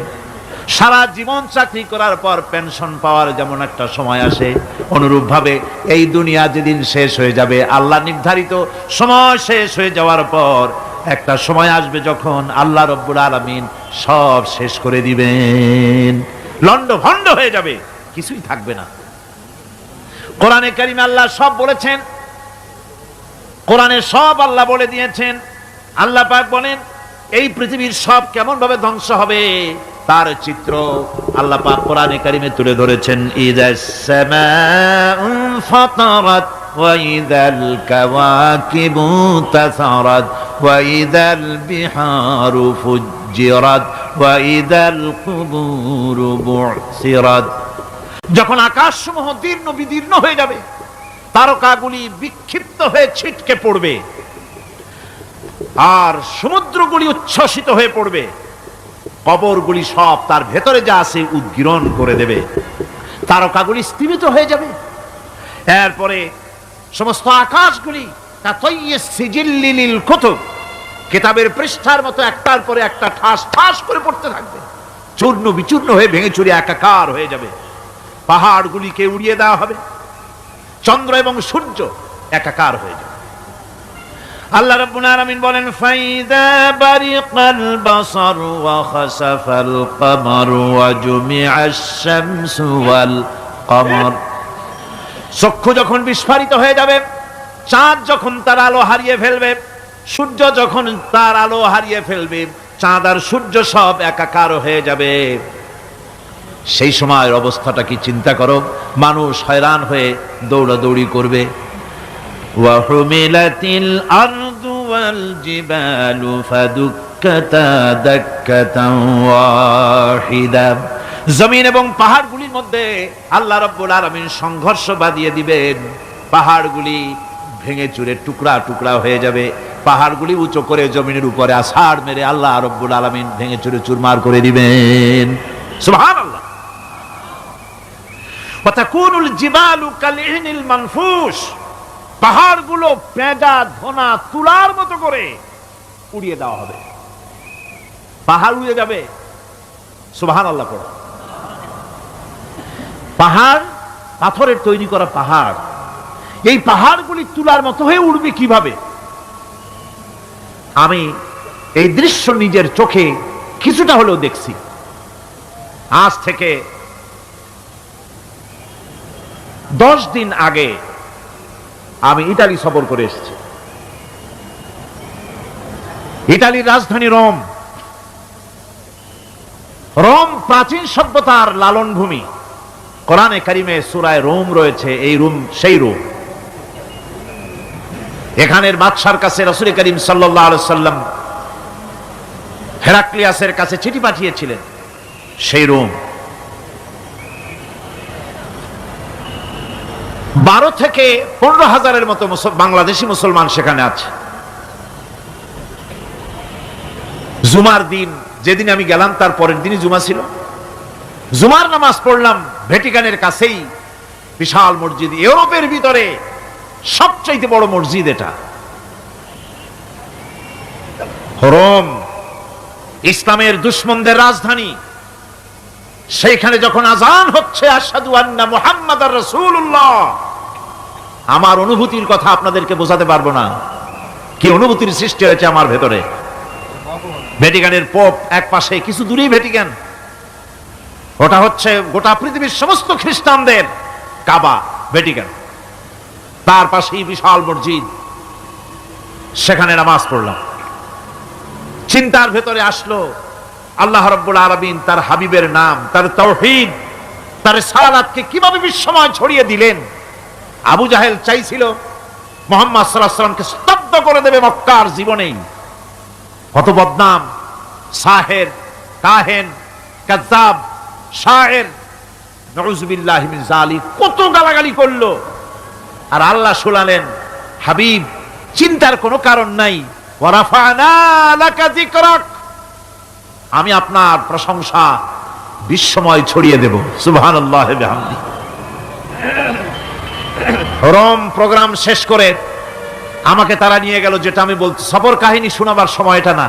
সারা জীবন চাকরি করার পর পেনশন পাওয়ার যেমন একটা সময় আসে, অনুরূপ ভাবে এই দুনিয়া যেদিন শেষ হয়ে যাবে, আল্লাহ নির্ধারিত সময় শেষ হয়ে যাওয়ার পর একটা সময় আসবে যখন আল্লাহ রব্বুল আলামিন সব শেষ করে দিবেন, লন্ডভন্ড হয়ে যাবে, কিছুই থাকবে না। কোরআনে কারিমে আল্লাহ সব বলেছেন, কোরআনে সব আল্লাহ বলে দিয়েছেন। আল্লাহ পাক বলেন এই পৃথিবীর সব কেমন ভাবে ধ্বংস হবে তার চিত্র আল্লাহ পাক কোরআনে কারিমে তুলে ধরেছেন। ইযাস সামাউ ফাতারাত ওয়া ইযাল কাওয়াকিবু তাসারাত ওয়া ইযাল বিহারু ফুজ্জিরাত ওয়া ইযাল কুবুরু বু'সিরাত। যখন আকাশসমূহ দীর্ণ বিদীর্ণ হয়ে যাবে, তারকাগুলি বিক্ষিপ্ত হয়ে ছিটকে পড়বে, আর সমুদ্রগুলি উচ্ছ্বসিত হয়ে পড়বে, কবরগুলি সব তার ভেতরে যা আছে উদ্গীরণ করে দেবে, তারকাগুলি স্থিমিত হয়ে যাবে। এরপরে সমস্ত আকাশগুলি কিতাবের পৃষ্ঠার মতো একটার পরে একটা ঠাস ঠাস করে পড়তে থাকবে, চূর্ণ বিচূর্ণ হয়ে ভেঙে চুরে একাকার হয়ে যাবে। পাহাড়গুলিকে উড়িয়ে দেওয়া হবে, চন্দ্র এবং সূর্য একাকার হয়ে যাবে। আল্লাহ রাব্বুল আলামিন বলেন, ফাইদা বারিকাল বাসার ওয়া খাসাফাল কমার ওয়া জুমিআশ শামসু ওয়াল কমর। চক্ষু যখন বিস্ফারিত হয়ে যাবে, চাঁদ যখন তার আলো হারিয়ে ফেলবে, সূর্য যখন তার আলো হারিয়ে ফেলবে, চাঁদ আর সূর্য সব একাকার হয়ে যাবে, সেই সময়ের অবস্থাটা কি চিন্তা করো। মানুষ হয়রান হয়ে দৌড়াদৌড়ি করবে। ওয়াহুমিলাতিল আরদু ওয়াল জিবালু ফাদুক্কাতা দাক্কাতান ওয়াহিদা। জমিন এবং পাহাড়গুলির মধ্যে আল্লাহ রাব্বুল আলামিন সংঘর্ষ বাঁধিয়ে দিবেন। পাহাড়গুলি ভেঙে চুরে টুকরা টুকরা হয়ে যাবে, পাহাড়গুলি উঁচু করে জমিনের উপরে আছাড় মেরে আল্লাহ রাব্বুল আলামিন ভেঙে চুরে চুরমার করে দিবেন। সুবহানাল্লাহ। ওয়া তাকুনুল জিবালু কালইহনিল মানফুশ। পাহাড়গুলো পেঁজা ধোনা তুলার মতো করে উড়িয়ে দেওয়া হবে, পাহাড় উড়ে যাবে। সুবহানাল্লাহ পড়ো। পাহাড় পাথরের তৈরি করা পাহাড়, এই পাহাড়গুলি তুলার মতো হয়ে উড়বে কিভাবে? আমি এই দৃশ্য নিজের চোখে কিছুটা হলেও দেখছি। আজ থেকে 10 দিন আগে আমি ইতালি সফর করে এসেছি। ইতালির রাজধানী রোম। রোম প্রাচীন সভ্যতার লালন ভূমি। কোরআনে কারিমে সূরায়ে রোম রয়েছে, এই রোম সেই রোম। এখানের বাদশার কাছে রাসূল করিম সাল্লাল্লাহু আলাইহি সাল্লাম হেরাক্লিয়াসের কাছে চিঠি পাঠিয়েছিলেন, সেই রোম। 12 থেকে 15,000-এর মতো বাংলাদেশি মুসলমান সেখানে আছে। জুমার দিন, যেদিন আমি গেলাম তার পরের দিনই জুমা ছিল। জুমার নামাজ পড়লাম ভ্যাটিকানের কাছেই বিশাল মসজিদ, ইউরোপের ভিতরে সবচাইতে বড় মসজিদ এটা। রোম ইসলামের দুশমনদের রাজধানী। সেইখানে যখন আযান হচ্ছে আশহাদু আন্না মুহাম্মাদার রাসূলুল্লাহ, আমার অনুভূতির কথা আপনাদেরকে বোঝাতে পারবো না, কি অনুভূতির সৃষ্টি হয়েছে আমার ভেতরে। ভ্যাটিকানের পোপ এক পাশে, কিছু দূরেই ভ্যাটিকান, ওটা হচ্ছে গোটা পৃথিবীর সমস্ত খ্রিস্টানদের কাবা, ভ্যাটিকান। তার পাশেই বিশাল মসজিদ, সেখানে নামাজ পড়লাম। চিন্তার ভেতরে আসলো আল্লাহ রাব্বুল আলামিন তার হাবিবের নাম, তার তাওহীদ, তার সালাতকে কিভাবে বিশ্বময় ছড়িয়ে দিলেন। আবু জাহেল চাইছিল মুহাম্মদ সাল্লাল্লাহু আলাইহি ওয়াসাল্লামকে স্তব্ধ করে দেবে মক্কার জীবনেই। কত বদনাম, সাহের, কাহেন, কাযযাব, শায়ের, নাউযুবিল্লাহি মিন যালিক, কত গালাগালি করলো। আর আল্লাহ শুনালেন, হাবিব চিন্তার কোনো কারণ নাই, ওয়া রাফা'না লাকা যিকরাক, আমি আপনার প্রশংসা বিশ্বময় ছড়িয়ে দেব। সুবহানাল্লাহি ওয়া বিহামদিহি। রোম প্রোগ্রাম শেষ করে আমাকে তারা নিয়ে গেল, যেটা আমি বলছি সফর কাহিনী শোনাবার সময় এটা না,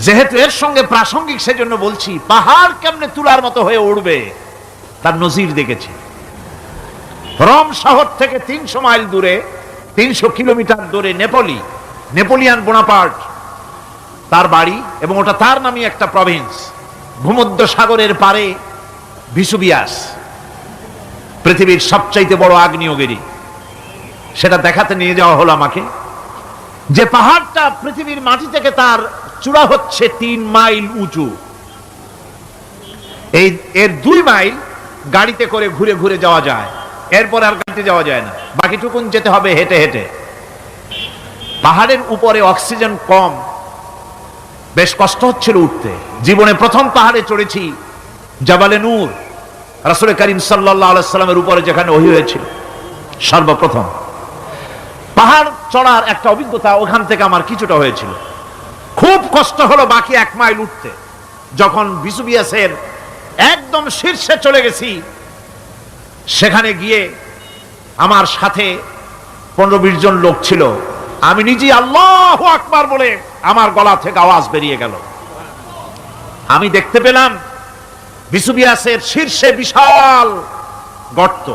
যেহেতু এর সঙ্গে প্রাসঙ্গিক সেজন্য বলছি। পাহাড় কেমনে তুলার মতো হয়ে উড়বে তার নজির দেখেছি। রোম শহর থেকে 300 মাইল দূরে, 300 কিলোমিটার দূরে নেপোলি, নেপোলিয়ান বোনাপার্ট তার বাড়ি, এবং ওটা তার নামই একটা প্রভিন্স। ভূমধ্য সাগরের পারে ভিসুভিয়াস, পৃথিবীর সবচাইতে বড় আগ্নেয়গিরি, সেটা দেখাতে নিয়ে যাওয়া হলো আমাকে। যে পাহাড়টা পৃথিবীর মাটি থেকে তার চূড়া হচ্ছে 3 মাইল উঁচু। এর 2 মাইল গাড়িতে করে ঘুরে ঘুরে যাওয়া যায়, এরপর আর গাড়িতে যাওয়া যায় না, বাকিটুকুন যেতে হবে হেঁটে হেঁটে। পাহাড়ের উপরে অক্সিজেন কম, বেশ কষ্ট হচ্ছিল উঠতে। জীবনে প্রথম পাহাড়ে চড়েছি, জাবালে নূর, রাসূল করিম সাল্লাল্লাহু আলাইহি সাল্লামের উপরে যেখানে ওহী হয়েছিল। সর্বপ্রথম পাহাড় চড়ার একটা অভিজ্ঞতা ওখান থেকে আমার কিছুটা হয়েছিল। খুব কষ্ট হলো বাকি 1 মাইল উঠতে। যখন বিসুবিয়াসের একদম শীর্ষে চলে গেছি, সেখানে গিয়ে আমার সাথে 15-20 জন লোক ছিল। আমি নিজে আল্লাহু আকবার বলে আমার গলা থেকে আওয়াজ বেরিয়ে গেল। আমি দেখতে পেলাম বিসুবিয়াসের শীর্ষে বিশাল গর্ত।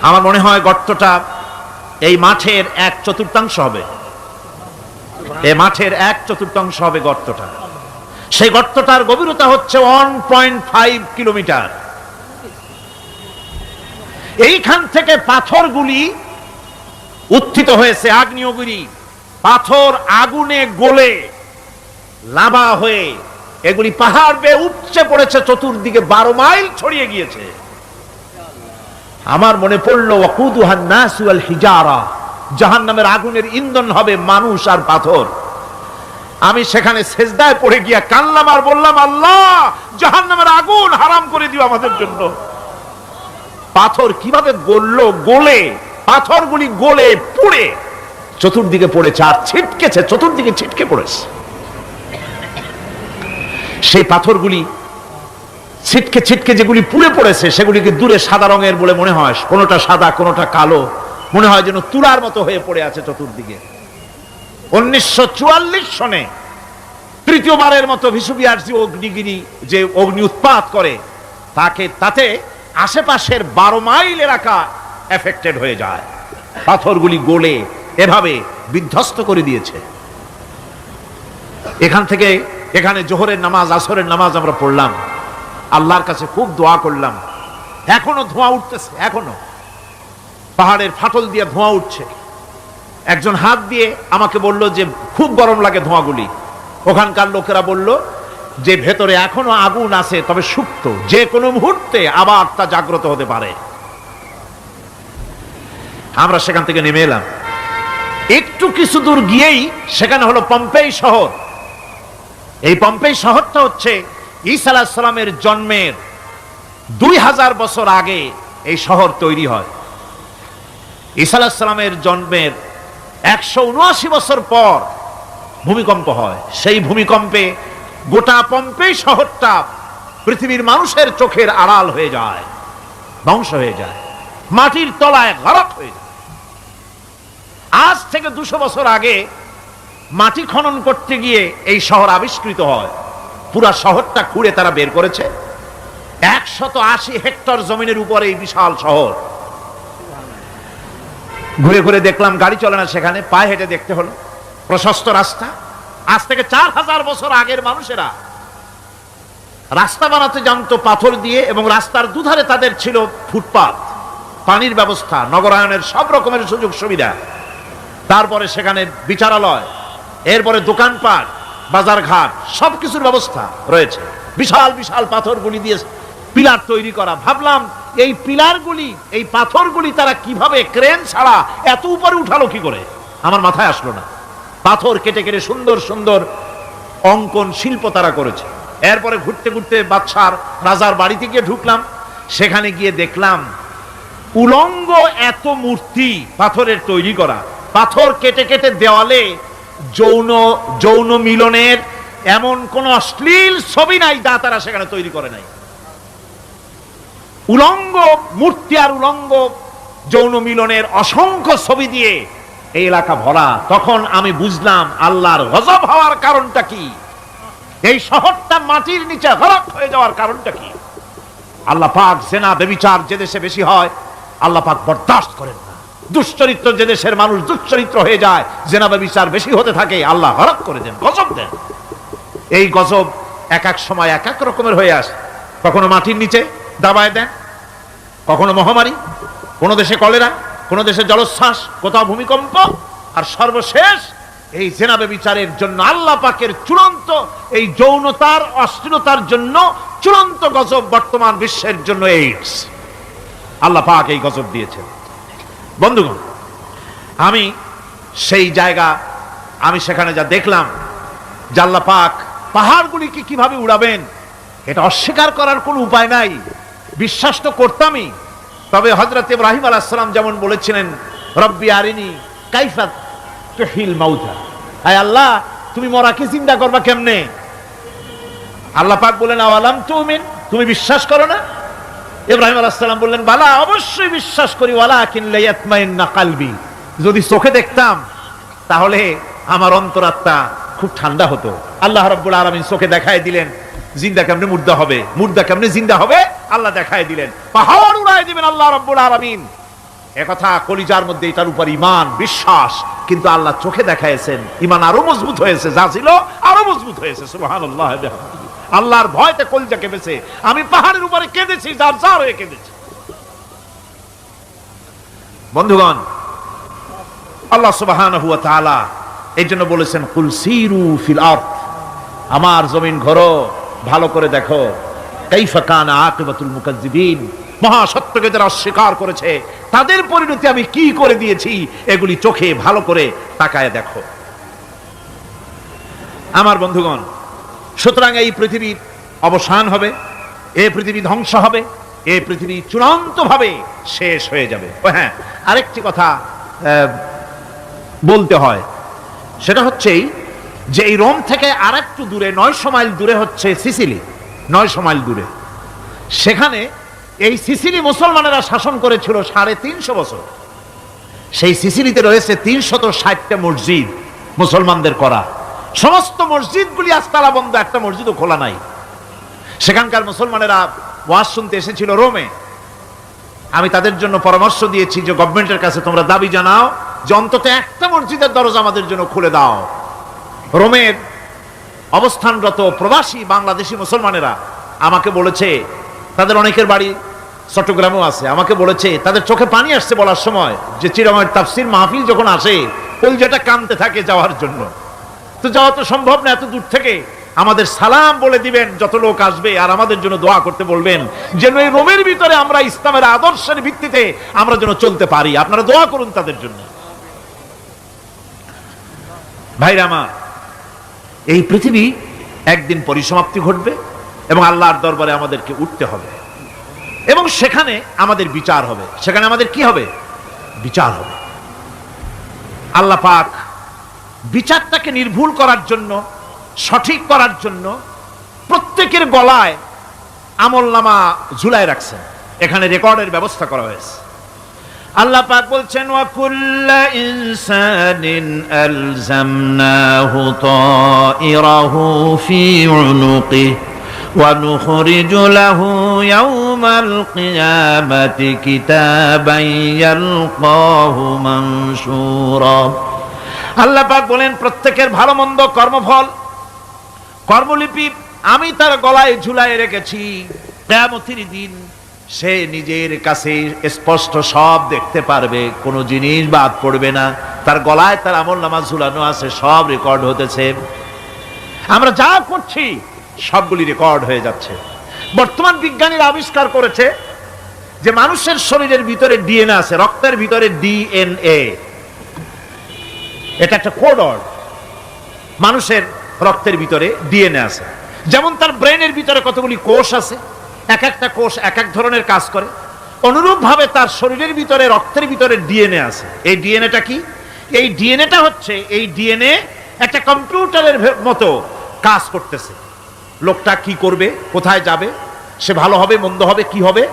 আমার মনে হয় গর্তটা এই মাঠের 1/4 হবে। এই মাঠের 1/4 হবে গর্তটা। সেই গর্তটার গভীরতা হচ্ছে 1.5 কিলোমিটার। এইখান থেকে পাথরগুলি উত্থিত হয়েছে, আগ্নেয়গিরি পাথর আগুনে গলে লাভা হয়ে এগুলি পাহাড় বেয়ে উপচে পড়েছে, চতুর্দিকে 12 মাইল ছড়িয়ে গিয়েছে। আমার মনে পড়লো ওয়াকুদুহান নাস ওয়াল হিজারা, জাহান্নামের আগুনের ইন্ধন হবে মানুষ আর পাথর। আমি সেখানে সেজদায় পড়ে গিয়া কান্নাম আর বললাম, আল্লাহ জাহান্নামের আগুন হারাম করে দিও আমাদের জন্য। পাথর কিভাবে গললো, গলে পাথরগুলি গলে পুড়ে চতুর্দিকে পড়েছে আর ছিটকেছে, চতুর্দিকে ছিটকে পড়েছে। সেই পাথরগুলি ছিটকে ছিটকে যেগুলি পুড়ে পড়েছে সেগুলিকে দূরে সাদা রঙের বলে মনে হয়, কোনোটা সাদা কোনোটা কালো, মনে হয় যেন তুলার মতো হয়ে পড়ে আছে চতুর্দিকে। 1944 সনে তৃতীয়বারের মতো ভিসুবিয়াস যে অগ্নিগিরি যে অগ্নি উৎপাত করে তাতে আশেপাশের 12 মাইল এলাকা এফেক্টেড হয়ে যায়। পাথরগুলি গলে এভাবে বিধ্বস্ত করে দিয়েছে। এখান থেকে এখানে জোহরের নামাজ, আসরের নামাজ আমরা পড়লাম, আল্লাহর কাছে খুব দোয়া করলাম। এখনো ধোঁয়া উঠতেছে, এখনো পাহাড়ের ফাটল দিয়ে ধোঁয়া উঠছে। একজন হাত দিয়ে আমাকে বলল যে খুব গরম লাগে ধোঁয়াগুলি। ওখানকার লোকেরা বলল যে ভেতরে এখনো আগুন আছে, তবে সুপ্ত, যে কোনো মুহূর্তে আবার তা জাগ্রত হতে পারে। আমরা সেখান থেকে নেমে এলাম। একটু কিছু দূর গিয়েই সেখানে হলো পম্পেই শহর। এই পম্পেই শহরটা হচ্ছে ঈসা আলাইহিস সালামের জন্মের 2000 বছর আগে এই শহর তৈরি হয়। ঈসা আলাইহিস সালামের জন্মের 179 বছর পর ভূমিকম্প হয়। সেই ভূমিকম্পে গোটা পম্পেই শহরটা পৃথিবীর মানুষের চোখের আড়াল হয়ে যায়, ধ্বংস হয়ে যায়, মাটির তলায় গরক হয়ে যায়। আজ থেকে 200 বছর আগে মাটি খনন করতে গিয়ে এই শহর আবিষ্কৃত হয়। পুরা শহরটা খুঁড়ে তারা বের করেছে। 180 হেক্টর জমিনের উপরে এই বিশাল শহর। ঘুরে ঘুরে দেখলাম, গাড়ি চলে না সেখানে, পায়ে হেঁটে দেখতে হলো। প্রশস্ত রাস্তা। আজ থেকে 4000 বছর আগের মানুষেরা রাস্তা বানাতে জানতো পাথর দিয়ে, এবং রাস্তার দুধারে তাদের ছিল ফুটপাত, পানির ব্যবস্থা, নগরায়নের সব রকমের সুযোগ সুবিধা। তারপরে সেখানে বিচারালয়, এরপরে দোকানপাট, বাজারঘাট, সবকিছুর ব্যবস্থা রয়েছে। বিশাল বিশাল পাথরগুলি দিয়ে পিলার তৈরি করা। ভাবলাম এই পিলারগুলি, এই পাথরগুলি তারা কিভাবে ক্রেন ছাড়া এত উপরে উঠালো কি করে, আমার মাথায় আসলো না। পাথর কেটে কেটে সুন্দর সুন্দর অঙ্কন শিল্প তারা করেছে। এরপরে ঘুরতে ঘুরতে বাদশার রাজার বাড়িতে গিয়ে ঢুকলাম। সেখানে গিয়ে দেখলাম উলঙ্গ এত মূর্তি পাথরের তৈরি করা। পাথর কেটে কেটে দেওয়ালে যৌন মিলনের এমন কোন অশ্লীল ছবি নাই যা তারা সেখানে তৈরি করে নাই। উলঙ্গ মূর্তি আর উলঙ্গ যৌন মিলনের অসংখ্য ছবি দিয়ে এই এলাকা ভরা। তখন আমি বুঝলাম আল্লাহর গজব হওয়ার কারণটা কি, এই শহরটা মাটির নিচে গরক হয়ে যাওয়ার কারণটা কি। আল্লাহ পাক জেনা ব্যভিচার যে দেশে বেশি হয় আল্লাহ পাক বরদাস্ত করেন না। দুশ্চরিত্র যে দেশের মানুষ দুশ্চরিত্র হয়ে যায়, জেনা ব্যভিচার বেশি হতে থাকে, আল্লাহ গরক করে দেন, গজব দেন। এই গজব এক এক সময় এক এক রকমের হয়ে আসে। কখনো মাটির নিচে দাবায় দেন, কখনো মহামারী, কোন দেশে কলেরা, কোন দেশে জলোচ্ছ্বাস, কোথাও ভূমিকম্প, আর সর্বশেষ এই জেনা ব্যভিচারের জন্য আল্লাহ পাকের চূড়ান্ত এই যৌনতার অশ্লীলতার জন্য চূড়ান্ত গজব বর্তমান বিশ্বের জন্য এইডস। আল্লাহ পাক এই গজব দিয়েছেন। বন্ধুগণ, আমি সেই জায়গা, আমি সেখানে যা দেখলাম যে আল্লাহ পাক পাহাড়গুলিকে কিভাবে উড়াবেন এটা অস্বীকার করার কোনো উপায় নাই। বিশ্বাস তো করতামই, তবে হযরত ইব্রাহিম আলাইহিস সালাম যেমন বলেছিলেন, রব্বি আরিনি কাইফা তুহিল মাউতা, আয় আল্লাহ তুমি মরাকে জিন্দা করবা কেমনে? আল্লাহ পাক বলেন, আওয়ালাম তুমিন, তুমি বিশ্বাস করো না? ইব্রাহিম আলাইহিস সালাম বললেন, বালা, অবশ্যই বিশ্বাস করি, ওয়ালাকিন লিয়াতমাইন্না কলবি, যদি চোখে দেখতাম তাহলে আমার অন্তরাত্মা খুব ঠান্ডা হতো। আল্লাহ রাব্বুল আলামিন চোখে দেখায় দিলেন জিন্দা কেমনে মুর্দা হবে, মুর্দা কেমনে জিন্দা হবে, আল্লাহ দেখায় দিলেন, পাহাড় উড়ায় দিবেন আল্লাহ রাব্বুল আলামিন। একথা কলিজার মধ্যে এটার উপর ঈমান বিশ্বাস, কিন্তু আল্লাহ চোখে দেখাইছেন, ঈমান আরো মজবুত হয়েছে, যা ছিল আরো মজবুত হয়েছে। সুবহানাল্লাহ, আল্লাহর ভয়তে কলিজা কেঁপেছে। আমি পাহাড়ের উপরে কেঁদেছি, যার যার হয়ে কেঁদেছি। বন্ধুগণ, আল্লাহ সুবহানাহু ওয়া তাআলা এই জন্য বলেছেন, কুল সিরু ফিল আরদ, আমার জমিন ঘোরো, ভালো করে দেখো, কাইফা কানা আকিবাতুল মুকাজ্জিবিন, মহা সত্যকে যারা অস্বীকার করেছে তাদের পরিণতি আমি কি করে দিয়েছি, এগুলি চোখে ভালো করে তাকায় দেখো। আমার বন্ধুগণ, সুতরাং এই পৃথিবীর অবসান হবে, এই পৃথিবী ধ্বংস হবে, এই পৃথিবী চূড়ান্তভাবে শেষ হয়ে যাবে। ও হ্যাঁ, আরেকটি কথা বলতে হয়, সেটা হচ্ছে যে এই রোম থেকে আরেকটু দূরে 900 মাইল দূরে হচ্ছে সিসিলি, 900 মাইল দূরে। সেখানে এই সিসিলি মুসলমানেরা শাসন করেছিল 350 বছর। সেই সিসিলিতে রয়েছে 360টা মসজিদ মুসলমানদের করা। সমস্ত মসজিদগুলি আজ তালা বন্ধ, একটা মসজিদও খোলা নাই। সেখানকার মুসলমানেরা ওয়াজ শুনতে এসেছিল রোমে। আমি তাদের জন্য পরামর্শ দিয়েছি যে গভর্নমেন্টের কাছে তোমরা দাবি জানাও যে অন্তত একটা মসজিদের দরজা আমাদের জন্য খুলে দাও। রোমের অবস্থানরত প্রবাসী বাংলাদেশি মুসলমানেরা আমাকে বলেছে, তাদের অনেকের বাড়ি চট্টগ্রামেও আছে, আমাকে বলেছে তাদের চোখে পানি আসছে বলার সময় যে চিরময়ের তাফসীর মাহফিল যখন আসে কলজাটা কাঁদতে থাকে যাওয়ার জন্য। তো যাওয়া তো সম্ভব না এত দূর থেকে, আমাদের সালাম বলে দিবেন যত লোক আসবে, আর আমাদের জন্য দোয়া করতে বলবেন যেন এই রোমের ভিতরে আমরা ইসলামের আদর্শের ভিত্তিতে আমরা যেন চলতে পারি। আপনারা দোয়া করুন তাদের জন্য। ভাইরা আমার, এই পৃথিবী একদিন পরিসমাপ্তি ঘটবে এবং আল্লাহর দরবারে আমাদেরকে উঠতে হবে এবং সেখানে আমাদের বিচার হবে। সেখানে আমাদের কি হবে? বিচার হবে। আল্লাহ পাক বিচারটাকে নির্ভুল করার জন্য, সঠিক করার জন্য প্রত্যেকের গলায় আমলনামা ঝুলায় রাখছেন, এখানে রেকর্ডের ব্যবস্থা করা হয়েছে। আল্লাহ পাক বলছেন, ওয়া কুল্লা ইনসানিন আলজামনাহু তাইরাহু ফি উনুকি ওয়া নুখরিজু লাহু ইয়াওমাল কিয়ামাতি কিতাবান ইয়ালকাহু মানশুরা। আল্লাহ পাক বলেন, প্রত্যেকের ভালো মন্দ কর্মফল, কর্মলিপি আমি তার গলায় ঝুলায় রেখেছি। কিয়ামতের দিন সে নিজের কাছে স্পষ্ট সব দেখতে পারবে, কোনো জিনিস বাদ পড়বে না। তার গলায় তার আমলনামা ঝুলানো আছে, সব রেকর্ড হতেছে। আমরা যা করছি সবগুলি রেকর্ড হয়ে যাচ্ছে। বর্তমান বিজ্ঞানীরা আবিষ্কার করেছে যে মানুষের শরীরের ভিতরে ডিএনএ আছে, রক্তের ভিতরে ডিএনএ, এটা একটা কোড। মানুষের রক্তের ভিতরে ডিএনএ আছে। যেমন তার ব্রেনের ভিতরে কতগুলি কোষ আছে, এক একটা কোষ এক এক ধরনের কাজ করে, অনুরূপ ভাবে তার শরীরের ভিতরে রক্তের ভিতরে ডিএনএ আছে। এই ডিএনএটা কি? এই ডিএনএটা হচ্ছে, এই ডিএনএ একটা কম্পিউটারের মতো কাজ করতেছে। লোকটা কি করবে, কোথায় যাবে, সে ভালো হবে মন্দ হবে কি হবে,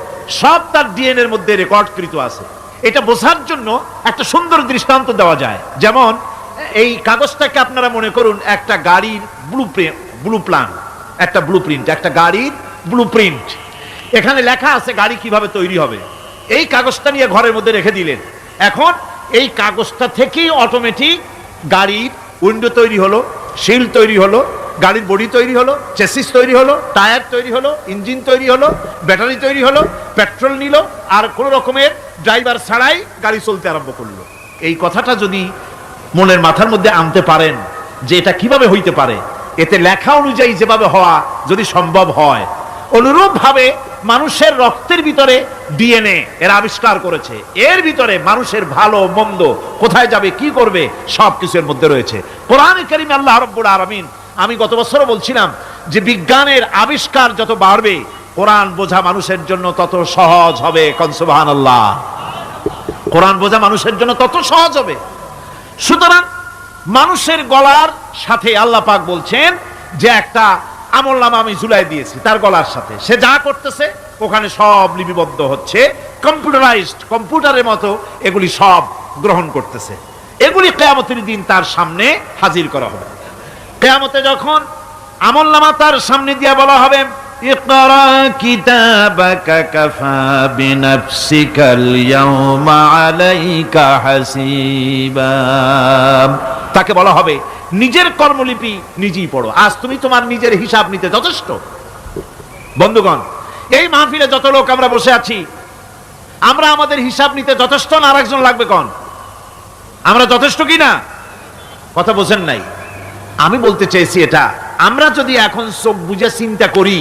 সব তার ডিএনএ এর মধ্যে রেকর্ডকৃত আছে। এটা বোঝার জন্য একটা সুন্দর দৃষ্টান্ত দেওয়া যায়। যেমন এই কাগজটাকে আপনারা মনে করুন একটা গাড়ির একটা ব্লুপ্রিন্ট, একটা গাড়ির ব্লুপ্রিন্ট। এখানে লেখা আছে গাড়ি কিভাবে তৈরি হবে। এই কাগজটা নিয়ে ঘরের মধ্যে রেখে দিলেন। এখন এই কাগজটা থেকেই অটোমেটিক গাড়ির উইন্ডো তৈরি হলো, শিল তৈরি হলো, গাড়ির বডি তৈরি হলো, চেসিস তৈরি হলো, টায়ার তৈরি হলো, ইঞ্জিন তৈরি হলো, ব্যাটারি তৈরি হলো, পেট্রোল নিল, আর কোনো রকমের ড্রাইভার ছাড়াই গাড়ি চলতে আরম্ভ করলো। এই কথাটা যদি মনের মাথার মধ্যে আনতে পারেন যে এটা কিভাবে হইতে পারে, এতে লেখা অনুযায়ী যেভাবে হওয়া যদি সম্ভব হয়, অনুরূপ ভাবে মানুষের রক্তের ভিতরে ডিএনএ এরা আবিষ্কার করেছে। এর ভিতরে মানুষের ভালো মন্দ, কোথায় যাবে কি করবে, সবকিছু এর মধ্যে রয়েছে। কোরআনে কারীমে আল্লাহ রাব্বুল আলামিন, আমি গত বছরও বলছিলাম যে বিজ্ঞানের আবিষ্কার যত বাড়বে কোরআন বোঝা মানুষের জন্য তত সহজ হবে। কোন সুবহানাল্লাহ। কোরআন বোঝা মানুষের জন্য তত সহজ হবে। সুতরাং মানুষের গলার সাথে আল্লাহ পাক বলছেন যে একটা আমলনামা আমি ঝুলাই দিয়েছি তার গলার সাথে, সে যা করতেছে ওখানে সব লিপিবদ্ধ হচ্ছে, কম্পিউটারাইজড, কম্পিউটারের মতো এগুলি সব গ্রহণ করতেছে। এগুলি কিয়ামতের দিন তার সামনে হাজির করা হবে। কিয়ামতে যখন আমলনামা তার সামনে দিয়ে বলা হবে, ইকরা কিতাবাকা কাফা বিনাফসিকাল ইয়াওমা আলাইকা হাসিবা, তাকে বলা হবে নিজের কর্মলিপি নিজেই পড়ো, আজ তুমি তোমার নিজের হিসাব নিতে যথেষ্ট। বন্ধুগণ, এই মাহফিলে যত লোক আমরা বসে আছি, আমরা আমাদের হিসাব নিতে যথেষ্ট না আরেকজন লাগবে? কোন আমরা যথেষ্ট কি না? কথা বোঝেন নাই। আমি বলতে চেয়েছি এটা, আমরা যদি এখন চোখ বুঝে চিন্তা করি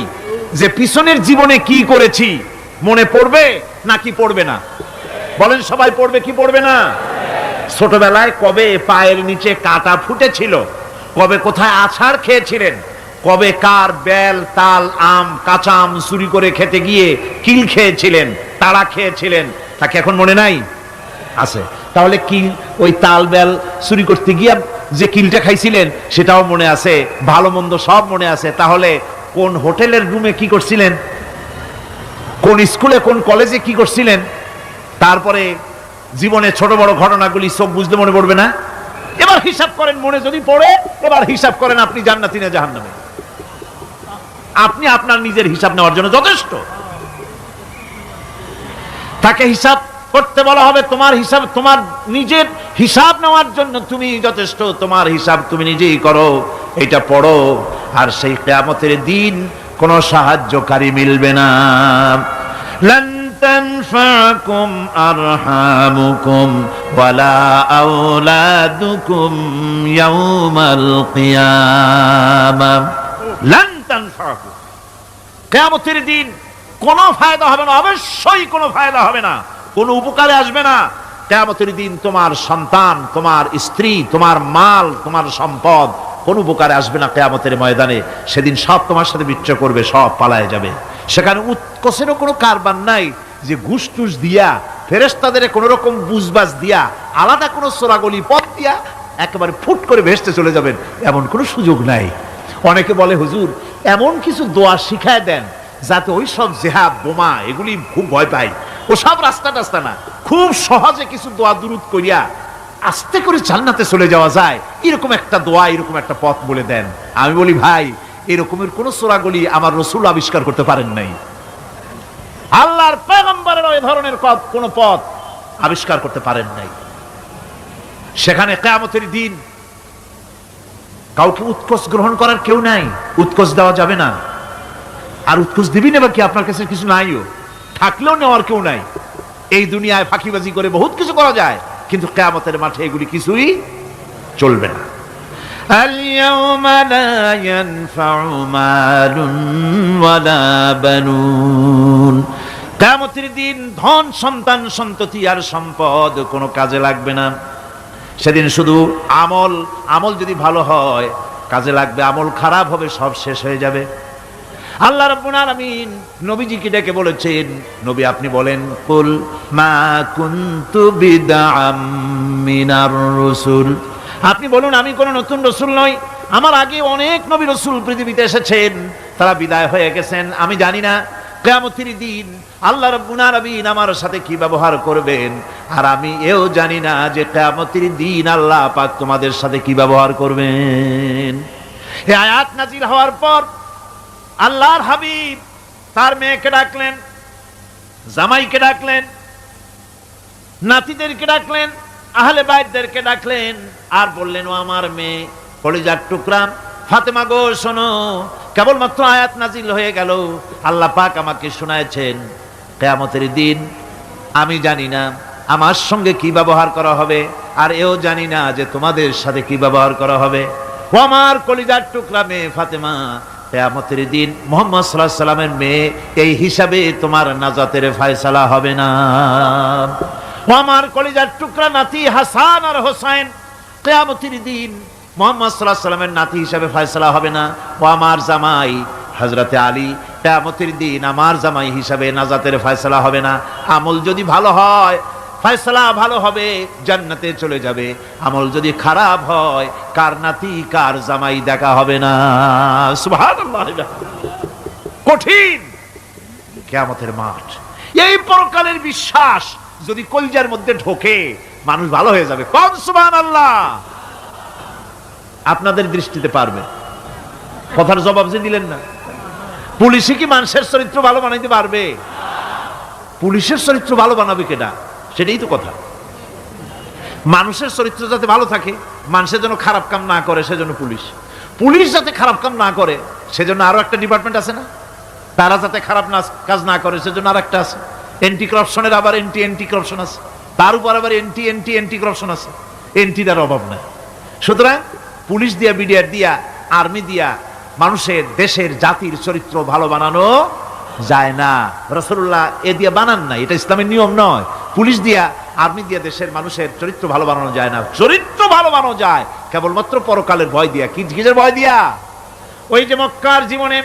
যে পিছনের জীবনে কি করেছি, মনে পড়বে নাকি পড়বে না? বলেন সবাই, পড়বে কি পড়বে না? ছোটবেলায় কবে পায়ের নিচে কাটা ফুটেছিল, কবে কোথায় আছাড় খেয়েছিলেন, কবে কার বেল তাল আম কাঁচা আম চুরি করে খেতে গিয়ে কিল খেয়েছিলেন, তাড়া খেয়েছিলেন, তাকে এখন মনে নাই? আছে। তাহলে কিল, ওই তাল বেল চুরি করতে গিয়ে যে কিলটা খাইছিলেন সেটাও মনে আছে, ভালো মন্দ সব মনে আছে। তাহলে কোন হোটেলের রুমে কি করছিলেন, কোন স্কুলে কোন কলেজে কি করছিলেন, তারপরে জীবনে ছোট বড় ঘটনাগুলি সব বুঝতে মনে পড়বে না? এবার হিসাব করেন, মনে যদি পড়ে এবার হিসাব করেন আপনি জান্নাতি না জাহান্নামী। আপনি আপনার নিজের হিসাব নেওয়ার জন্য যথেষ্ট। তাকে হিসাব করতে বলা হবে, তোমার হিসাব, তোমার নিজের হিসাব নেওয়ার জন্য তুমি যথেষ্ট, তোমার হিসাব তুমি নিজেই করো, এটা পড়ো। আর সেই কিয়ামতের দিন কোনো সাহায্যকারী মিলবে না। লান তানফাকুম আরহামুকুম ওয়ালা আওলাদুকুম ইয়াউমাল কিয়ামা। লান তানফাকুম, কিয়ামতের দিন কোনো ফায়দা হবে না, অবশ্যই কোনো ফায়দা হবে না, কোনো উপকারে আসবে না। কিয়ামতের দিন তোমার সন্তান, তোমার স্ত্রী, তোমার মাল, তোমার সম্পদ কোন উপকারে আসবে না। কিয়ামতের ময়দানে সেদিন সব তোমার সাথে বিচ্ছু করবে, সব পালায় যাবে। সেখানে উৎকোষেরও কোনো কারবার নাই যে ঘুষ টুস দিয়া, ফেরেশতাদের কোন রকম বুঝবাজ দিয়া, আলাদা কোনো সোরাগলি পথ দিয়া একেবারে ফুট করে ভেসতে চলে যাবেন, এমন কোনো সুযোগ নাই। অনেকে বলে, হুজুর এমন কিছু দোয়া শিখায় দেন যাতে ওই সব জেহাদ বোমা এগুলি খুব ভয় পাই, ও সব রাস্তা টাস্তা না, খুব সহজে কিছু দোয়া দুরূদ করিয়া আস্তে করে জান্নাতে চলে যাওয়া যায়, এরকম একটা দোয়া, এরকম একটা পথ বলে দেন। আমি বলি, ভাই এরকমের কোন সূরাগুলি আমার রাসূল আবিষ্কার করতে পারেন নাই, আল্লাহর পয়গম্বরের ওই ধরনের কোন পথ আবিষ্কার করতে পারেন নাই। সেখানে কিয়ামতের দিন কাউকে উৎকোষ গ্রহণ করার কেউ নাই, উৎকোষ দেওয়া যাবে না। আর উৎকোষ দিবেন এবার কি? আপনার কাছে কিছু নাইও, থাকলেও নেওয়ার কেউ নাই। এই দুনিয়ায় ফাঁকিবাজি করে বহুত কিছু করা যায়, কিন্তু কিয়ামতের মাঠে এগুলি কিছুই চলবে না। আল-ইয়াওমা লা ইয়ানফাউ মালুন ওয়ালা বানুন, কিয়ামতের দিন ধন সন্তান সন্ততি আর সম্পদ কোনো কাজে লাগবে না। সেদিন শুধু আমল যদি ভালো হয় কাজে লাগবে, আমল খারাপ হবে সব শেষ হয়ে যাবে। আল্লাহ রাব্বুল আলামিন নবীজিকে ডেকে বলেছেন, নবী আপনি বলেন, কুল মা কুনতু বিদআম মিনার রাসূল, আপনি বলুন আমি কোন নতুন রাসূল নই, আমার আগে অনেক নবী রাসূল পৃথিবীতে এসেছেন, তারা বিদায় হয়ে গেছেন। আমি জানি না কিয়ামতের দিন আল্লাহ রাব্বুল আলামিন আমার সাথে কি ব্যবহার করবেন, আর আমি এও জানি না যে কিয়ামতের দিন আল্লাহ পাক তোমাদের সাথে কি ব্যবহার করবেন। এই আয়াত নাযিল হওয়ার পর আল্লাহর হাবিব তার মেয়েকে ডাকলেন, জামাইকে ডাকলেন, নাতিদেরকে ডাকলেন, আহলে বাইতদেরকে ডাকলেন, আর বললেন, ও আমার মেয়ে কলিজার টুকরা ফাতেমা গো শোনো, কেবলমাত্র আয়াত নাজিল হয়ে গেল, আল্লাহ পাক আমাকে শোনায়ছেন কিয়ামতের দিন আমি জানি না আমার সঙ্গে কি ব্যবহার করা হবে, আর এও জানি না যে তোমাদের সাথে কি ব্যবহার করা হবে। ও আমার কলিজার টুকরা মেয়ে ফাতেমা, কিয়ামতের দিন মুহাম্মদ সাল্লাল্লাহু আলাইহি সাল্লামের মেয়ে, এই হিসাবে তোমার নাজাতের ফয়সালা হবে না। ও আমার কলিজার টুকরা নাতি হাসান আর হোসেন, কিয়ামতের দিন মুহাম্মদ সাল্লাল্লাহু আলাইহি সাল্লামের নাতি হিসাবে ফয়সালা হবে না। ও আমার জামাই হযরতে আলী, কিয়ামতের দিন আমার জামাই হিসাবে নাজাতের ফয়সালা হবে না। আমল যদি ভালো হয় ফয়সালা ভালো হবে, জান্নাতে চলে যাবে। আমল যদি খারাপ হয় কার নাতি কার জামাই দেখা হবে না। সুবহানাল্লাহ। কঠিন কিয়ামতের মাঠ। এই পরকালের বিশ্বাস যদি কলজার মধ্যে ঢোকে মানুষ ভালো হয়ে যাবে। কোন সুবহানাল্লাহ। আপনাদের দৃষ্টিতে পারবে? কথার জবাব যে দিলেন না। পুলিশে কি মানুষের চরিত্র ভালো বানাইতে পারবে? পুলিশের চরিত্র ভালো বানাবে কেডা? সেটাই তো কথা। মানুষের চরিত্র যাতে ভালো থাকে, মানুষের জন্য খারাপ কাম না করে, সেজন্য পুলিশ। পুলিশ যাতে খারাপ কাম না করে সেজন্য আরো একটা ডিপার্টমেন্ট আছে না? তারা যাতে খারাপ কাজ না করে সেজন্য আর একটা আছে। এন্টি করাপশনের আবার এন্টি করাপশন আছে, তার উপর আবার এন্টি করাপশন আছে। এন্টিটার অভাব নাই। সুতরাং পুলিশ দিয়া, বিডিআর দিয়া, আর্মি দিয়া মানুষের, দেশের, জাতির চরিত্র ভালো বানানো যায় না। রাসূলুল্লাহ এ দিয়া বানান না, এটা ইসলামের নিয়ম নয়। পুলিশ দিয়া, আর্মি দিয়া দেশের মানুষের চরিত্র ভালো বানানো যায় না। চরিত্র ভালো বানানো যায় কেবলমাত্র পরকালের ভয় দিয়া। কিসের ভয় দিয়া? ওই যে মক্কার জীবনে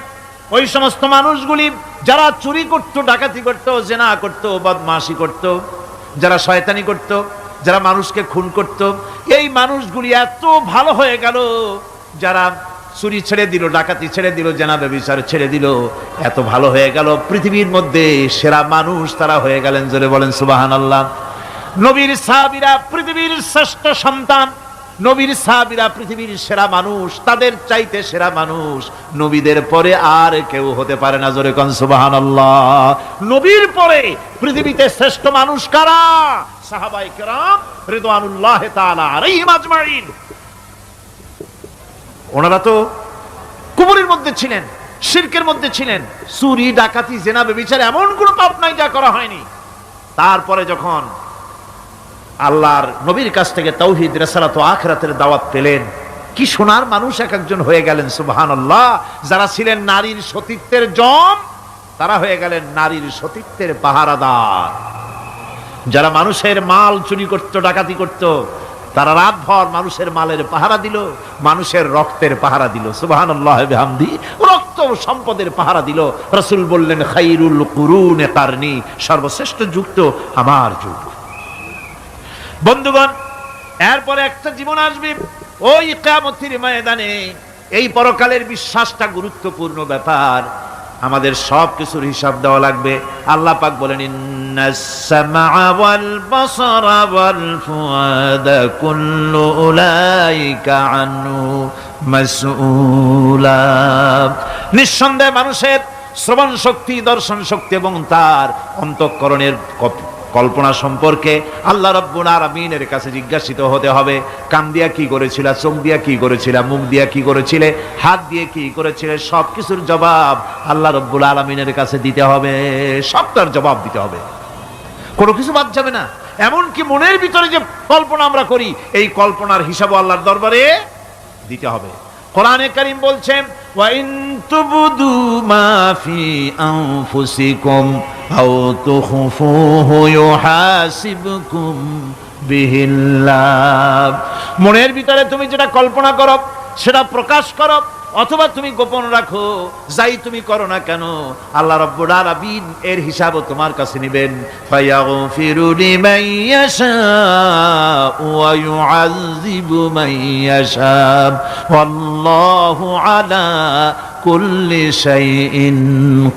ওই সমস্ত মানুষগুলি যারা চুরি করত, ডাকাতি করত, জেনা করত, বদমাশি করত, যারা শয়তানি করত, যারা মানুষকে খুন করত, এই মানুষগুলি এত ভালো হয়ে গেল। যারা চুরি ছেড়ে দিল, ডাকাতি ছেড়ে দিল, জেনা ব্যভিচার ছেড়ে দিল, এত ভালো হয়ে গেল। পৃথিবীর মধ্যে সেরা মানুষ তারা হয়ে গেলেন। জোরে বলেন সুবহানাল্লাহ। নবীর সাহাবীরা পৃথিবীর শ্রেষ্ঠ সন্তান, নবীর সাহাবীরা পৃথিবীর সেরা মানুষ, তাদের চাইতে সেরা মানুষ নবীদের পরে আর কেউ হতে পারে না। জোরে কোন সুবহানাল্লাহ। নবীর পরে পৃথিবীতে শ্রেষ্ঠ মানুষ কারা? সাহাবায়ে কেরাম রিদওয়ানুল্লাহ তাআলা আলাইহিম আজমাইন। ওনারা তো কুফরের মধ্যে ছিলেন, শিরকের মধ্যে ছিলেন। চুরি, ডাকাতি, জেনা, ব্যভিচার এমন কোনো পাপ নাই যা করা হয়নি। তারপরে যখন আল্লাহর নবীর কাছ থেকে তাওহীদ, রিসালাত ও আখিরাতের দাওয়াত পেলেন, কি সোনার মানুষ এক একজন হয়ে গেলেন। সুবহানাল্লাহ। যারা ছিলেন নারীর সতীত্বের জম, তারা হয়ে গেলেন নারীর সতীত্বের পাহারাদার। যারা মানুষের মাল চুরি করত, ডাকাতি করত, তারা রাতভর মানুষের মালের পাহারা দিল, মানুষের রক্তের পাহারা দিল। সুবহানাল্লাহ বিহামদি। রক্ত সম্পদের পাহারা দিল। রাসূল বললেন খায়রুল কুরুনে কারনি, সর্বশ্রেষ্ঠ যুগ তো আমার যুগ। বন্ধুগণ, এরপরে একটা জীবন আসবে ওই কিয়ামতের ময়দানে। এই পরকালের বিশ্বাসটা গুরুত্বপূর্ণ ব্যাপার। আমাদের সব কিছুর হিসাব দেওয়া লাগবে। আল্লাহ পাক বলেন ইন্নাস সামআ ওয়াল বাসারা ওয়াল ফুআদা কুল্লু উলাইকা আনহু মাসউলা। নিঃসন্দেহে মানুষের শ্রবণ শক্তি, দর্শন শক্তি এবং তার অন্তঃকরণের কল্পনা সম্পর্কে আল্লাহ রাব্বুল আলামিনের কাছে জিজ্ঞাসিত হতে হবে। কান দিয়া কি করেছিলা, চোখ দিয়া কি করেছিলা, মুখ দিয়া কি করেছিলে, হাত দিয়ে কি করেছিলে, সব কিছুর জবাব আল্লাহ রাব্বুল আলামিনের কাছে দিতে হবে। সবটার জবাব দিতে হবে, কোনো কিছু বাদ যাবে না। এমনকি মনের ভিতরে যে কল্পনা আমরা করি, এই কল্পনার হিসাব আল্লাহর দরবারে দিতে হবে। কোরআনে কারীম বলছেন ওয়া ইন তুবদু মা ফি আনফুসিকুম আও তুখফুহু ইউহাসিবকুম বিহিল্লাহ। মনের ভিতরে তুমি যেটা কল্পনা করো সেটা প্রকাশ করো, অথবা তুমি গোপন রাখো, যাই তুমি করো না কেন আল্লাহ রাব্বুল আলামিন এর হিসাবও তোমার কাছে নেবেন। ফায়াগফিরু লিমান ইয়াশাউ ওয়া ইউআযযিবু মান ইয়াশাউ ওয়াল্লাহু আলা কুল্লি শাইইন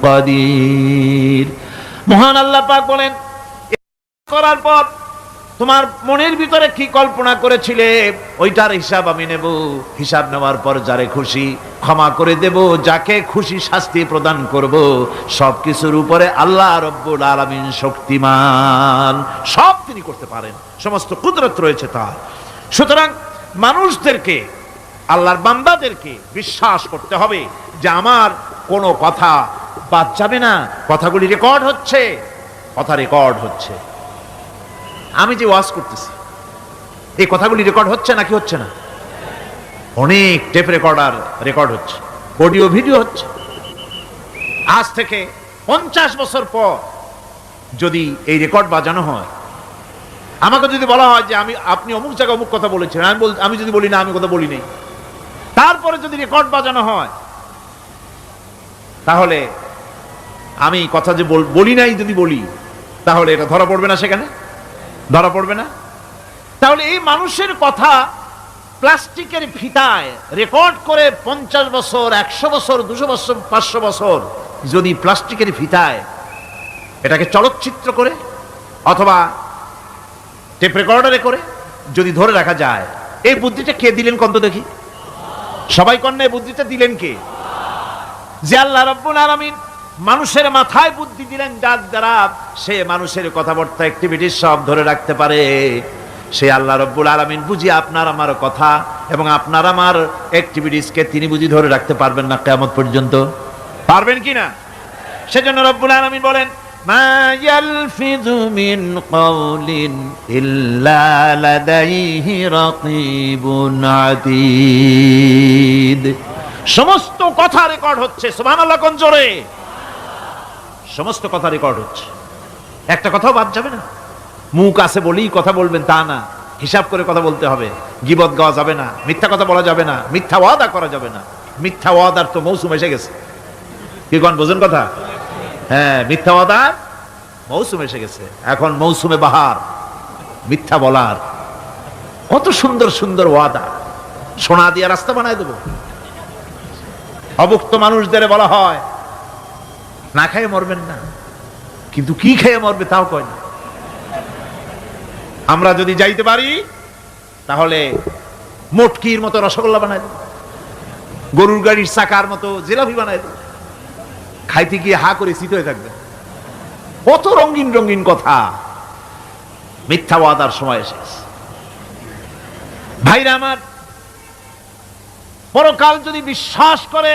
কাদির। মহান আল্লাহ পাক বলেন, করার পর তোমার মনের ভিতরে কি কল্পনা করেছিলে ওইটার হিসাব আমি নেব। হিসাব নেওয়ার পর যারে খুশি ক্ষমা করে দেব, যাকে খুশি শাস্তি প্রদান করব। সবকিছুর উপরে আল্লাহ রব্বুল আলামিন শক্তিমান, সব তিনি করতে পারেন, সমস্ত কুদরত রয়েছে তার। সুতরাং মানুষদেরকে, আল্লাহর বান্দাদেরকে বিশ্বাস করতে হবে যে আমার কোনো কথা বাদ যাবে না। কথাগুলি রেকর্ড হচ্ছে, কথা রেকর্ড হচ্ছে। আমি যে ওয়াজ করতেছি এই কথাগুলি রেকর্ড হচ্ছে নাকি হচ্ছে না? অনেক টেপ রেকর্ডার রেকর্ড হচ্ছে, অডিও ভিডিও হচ্ছে। আজ থেকে 50 বছর পর যদি এই রেকর্ড বাজানো হয়, আমাকে যদি বলা হয় যে আপনি অমুক জায়গায় অমুক কথা বলেছেন, আমি যদি বলি না আমি কথা বলি নাই, তারপরে যদি রেকর্ড বাজানো হয়, তাহলে আমি কথা যে বলি নাই যদি বলি, তাহলে এটা ধরা পড়বে না? সেখানে ধরা পড়বে না? তাহলে এই মানুষের কথা প্লাস্টিকের ফিতায় রেকর্ড করে 50 বছর, 100 বছর, 200 বছর, 500 বছর যদি প্লাস্টিকের ফিতায় এটাকে চলচ্চিত্র করে অথবা টেপ রেকর্ডারে করে যদি ধরে রাখা যায়, এই বুদ্ধিটা কে দিলেন কন্ত দেখি? সবাই কন্যা এই বুদ্ধিটা দিলেন কে? যে আল্লাহ রাব্বুল আলামিন মানুষের মাথায় বুদ্ধি দিলেন, যার দ্বারা সে মানুষের কথাবার্তা অ্যাক্টিভিটি সব ধরে রাখতে পারে। সে আল্লাহ রাব্বুল আলামিন বুঝি আপনার আমার কথা এবং আপনার আমার অ্যাক্টিভিটিসকে তিনি বুঝি ধরে রাখতে পারবেন না কিয়ামত পর্যন্ত? পারবেন কিনা? সেজন্য রাব্বুল আলামিন বলেন, মা ইয়ালফিযু মিন কাওলিন ইল্লা লাদাইহি রাকীবুন আতীদ। সমস্ত কথা রেকর্ড হচ্ছে। সুবহানাল্লাহ কোন জোরে! সমস্ত কথা রেকর্ড হচ্ছে, একটা কথাও বাদ যাবে না। মুখ আছে বলেই কথা বলবেন তা না, হিসাব করে কথা বলতে হবে। গীবত গাওয়া যাবে না, মিথ্যা কথা বলা যাবে না, মিথ্যা ওয়াদা করা যাবে না। মিথ্যা ওয়াদার তো মৌসুম এসে গেছে। কি কোন বোঝেন কথা? হ্যাঁ, মিথ্যা ওয়াদার মৌসুম এসে গেছে। এখন মৌসুমে বাহার মিথ্যা বলার। কত সুন্দর সুন্দর ওয়াদা, সোনা দিয়ে রাস্তা বানায় দেবো। অভুক্ত মানুষদের বলা হয় না খেয়ে মরবেন না, কিন্তু কি খেয়ে মরবে তাও কয় না। আমরা যদি যাইতে পারি তাহলে মটকির মতো রসগোল্লা বানায় দেব, গরুর গাড়ির চাকার মতো জিলাপি বানায় দেব, খাইতে গিয়ে হা করে চিত হয়ে থাকবে। কত রঙিন রঙিন কথা। মিথ্যা ওয়াদার সময় এসেছে। ভাইরা আমার, পরকাল যদি বিশ্বাস করে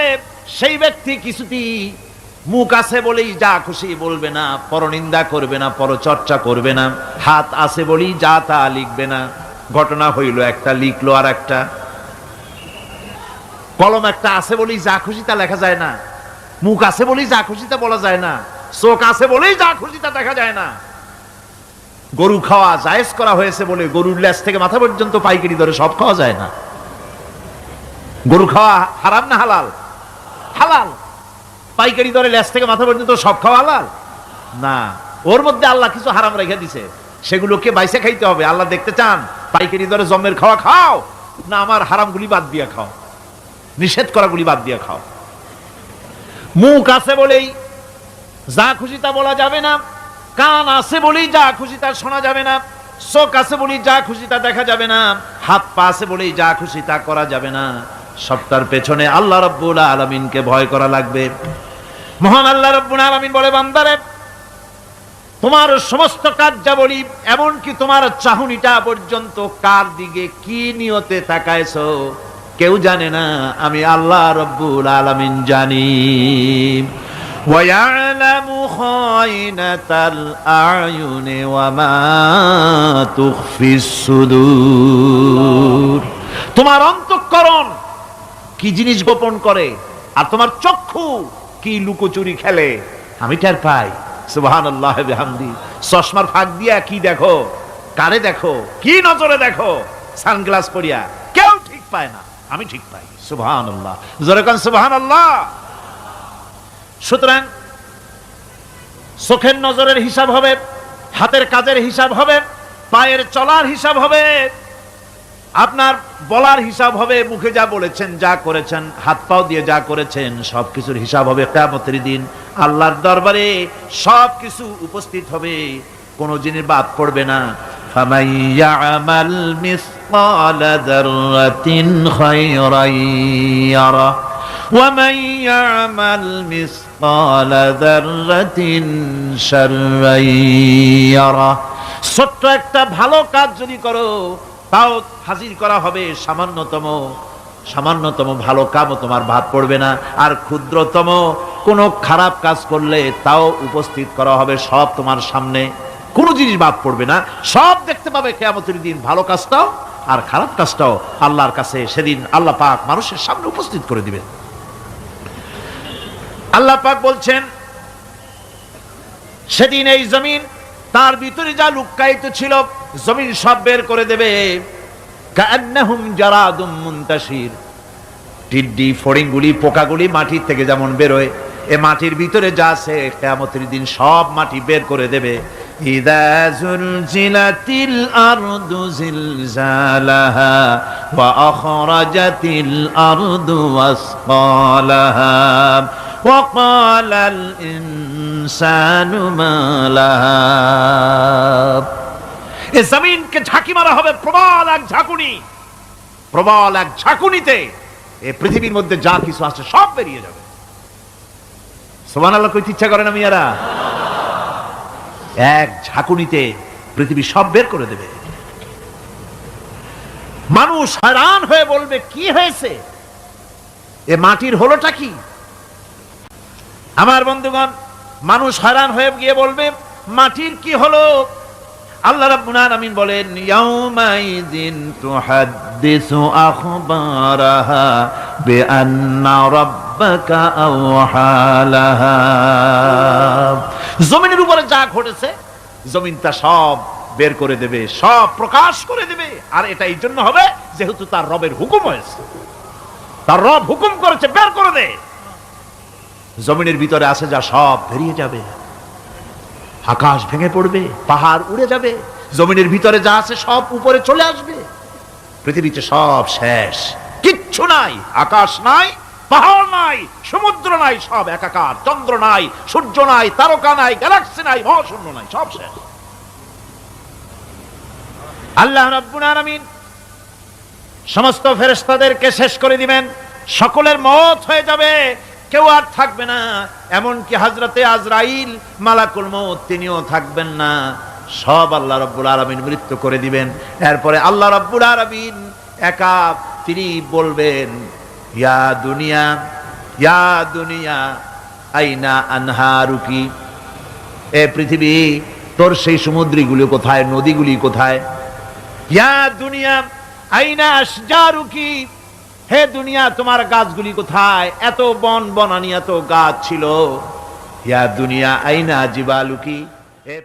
সেই ব্যক্তি কিছুতেই মুখ আছে বলেই যা খুশি বলবে না, পরনিন্দা করবে না, পরচর্চা করবে না, হাত আছে বলেই যা তা লিখবে না। ঘটনা হইল একটা, লিখলো আর একটা। কলম একটা আছে বলেই যা খুশি তা লেখা যায় না, মুখ আছে বলেই যা খুশি তা বলা যায় না, চোখ আছে বলেই যা খুশি তা দেখা যায় না। গরু খাওয়া জায়েজ করা হয়েছে বলে গরুর লেজ থেকে মাথা পর্যন্ত পাইকারি দরে সব খাওয়া যায় না। গরু খাওয়া হারাম না হালাল? হালাল। পাইকারি দরে লেজ থেকে মাথা পর্যন্ত সব খাওয়া হালাল না। ওর মধ্যে আল্লাহ কিছু হারাম রেখে দিছে, সেগুলোকে বাইসে খাইতে হবে। আল্লাহ দেখতে চান পাইকারি দরে জমের খাওয়া খাও না আমার হারামগুলি বাদ দিয়ে খাও, নিষেধ করাগুলি বাদ দিয়ে খাও। মুখ আছে বলেই যা খুশি তা বলা যাবে না, কান আছে বলেই যা খুশি তা শোনা যাবে না, চোখ আছে বলেই যা খুশি তা দেখা যাবে না, হাত পা আছে বলেই যা খুশি তা করা যাবে না। সবটার পেছনে আল্লাহ রাব্বুল আলামিনকে ভয় করা লাগবে। মহান আল্লাহ রাব্বুল আলামিন বলে, বান্দারে তোমার সমস্ত কার্যাবলী এমনকি তোমার চাহনিটা পর্যন্ত কার দিকে কি নিয়তে তাকায়ছো কেউ জানে না, আমি আল্লাহ রাব্বুল আলামিন জানি। وَيَعْلَمُ خَائِنَةَ الْأَعْيُنِ وَمَا تُخْفِي الصُّدُورُ। তোমার অন্তঃকরণ কি জিনিস গোপন করে আর তোমার চক্ষু কি লুকোচুরি খেলে আমি টের পাই। সুবহানাল্লাহ বিহামদি। চশমার ফাঁক দিয়া কি দেখো, কারে দেখো, কি নজরে দেখো, সানগ্লাস পরিয়া কেউ ঠিক পায় না, আমি ঠিক পাই। সুবহানাল্লাহ, জোরে কোন সুবহানাল্লাহ। সুতরাং চোখের নজরের হিসাব হবে, হাতের কাজের হিসাব হবে, পায়ের চলার হিসাব হবে, আপনার বলার হিসাব হবে, মুখে যা বলেছেন, যা করেছেন, হাত পাও দিয়ে যা করেছেন সবকিছুর হিসাব হবে কিয়ামতের দিন। আল্লাহর দরবারে সবকিছু উপস্থিত হবে, কোনো জিনিস বাদ পড়বে না। ফামান ইয়ামাল মিসকালা যাররাতিন খায়রান ইয়ারা ওয়া মান ইয়ামাল মিসকালা যাররাতিন শাররান ইয়ারা। ছোট্ট একটা ভালো কাজ যদি করো তাও হাজির করা হবে, সামান্যতম ভালো কামও তোমার বাদ পড়বে না। আর ক্ষুদ্রতম কোনো খারাপ কাজ করলে তাও উপস্থিত করা হবে, সব তোমার সামনে, কোনো জিনিস বাদ পড়বে না, সব দেখতে পাবে কিয়ামতের দিন। ভালো কাজটাও আর খারাপ কাজটাও আল্লাহর কাছে সেদিন আল্লাহ পাক মানুষের সামনে উপস্থিত করে দিবেন। আল্লাহ পাক বলছেন, সেদিন এই জমিন তার ভিতরে যা লুক্কায়িত ছিল জমিন সব বের করে দেবে। কান্নাহুম জারাদুম মুনতাশির। টিড্ডি ফড়িংগুলি পোকাগুলি মাটির থেকে যেমন বেরোয় এ মাটির ভিতরে যা আছে কিয়ামতের দিন সব মাটি বের করে দেবে। ইযা যুলজিলাতিল আরদু জিলজালাহা ওয়া আখরাজাতিল আরদু আসকালাহা ওয়া ক্বালাল ইনসানু মা লাহা। এ জমিনকে ঝাঁকি মারা হবে প্রবল এক ঝাঁকুনি, প্রবল এক ঝাঁকুনিতে এই পৃথিবীর মধ্যে যা কিছু আছে সব বেরিয়ে যাবে। সুবহানাল্লাহ কইতে ইচ্ছা করে না মিয়ারা? এক ঝাঁকুনিতে পৃথিবী সব বের করে দেবে। মানুষ হয়রান হয়ে বলবে কি হয়েছে, এ মাটির হলোটা কি? আমার বন্ধুগণ, মানুষ হয়রান হয়ে গিয়ে বলবে মাটির কি হলো? আল্লাহ রাব্বুল আলামিন বলেন ইয়াউমাইযিন তুহাদ্দিসু আখবারাহা বিআন্না রাব্বাকা আওহালাহা। জমিনের উপরে যা ঘটেছে জমিন তা সব বের করে দেবে, সব প্রকাশ করে দেবে। আর এটা এই জন্য হবে যেহেতু তার রবের হুকুম হয়েছে, তার রব হুকুম করেছে বের করে দে। জমিনের ভিতরে আছে যা সব বেরিয়ে যাবে, আকাশ ভেঙে পড়বে, পাহাড় উড়ে যাবে, জমিনের ভিতরে যা আছে সব উপরে চলে আসবে, পৃথিবীতে সব শেষ, কিচ্ছু নাই, আকাশ নাই, পাহাড় নাই, সমুদ্র নাই, সব একাকার, চন্দ্র নাই, সূর্য নাই, তারকা নাই, গ্যালাক্সি নাই, মহাশূন্য নাই, সব শেষ। আল্লাহ রাব্বুল আলামিন সমস্ত ফেরেশতাদেরকে শেষ করে দিবেন, সকলের মওত হয়ে যাবে, কেউ আর থাকবে না। এমনকি হযরতে আজরাইল মালাকুল মউত তিনিও থাকবেন না, সব আল্লাহ রাব্বুল আলামিন মৃত্যু করে দিবেন। এরপরে আল্লাহ রাব্বুল আলামিন একা তিনি বলবেন ইয়া দুনিয়া, ইয়া দুনিয়া আইনা আনহারুকি, এ পৃথিবী তোর সেই সমুদ্রগুলি কোথায়, নদীগুলি কোথায়? ইয়া দুনিয়া আইনা আশজারুকি, হে দুনিয়া তোমার গাছগুলি কোথায়? এত বন বনানি, এত গাছ ছিল। ইয়া দুনিয়া আইনা জিবালুকি, হে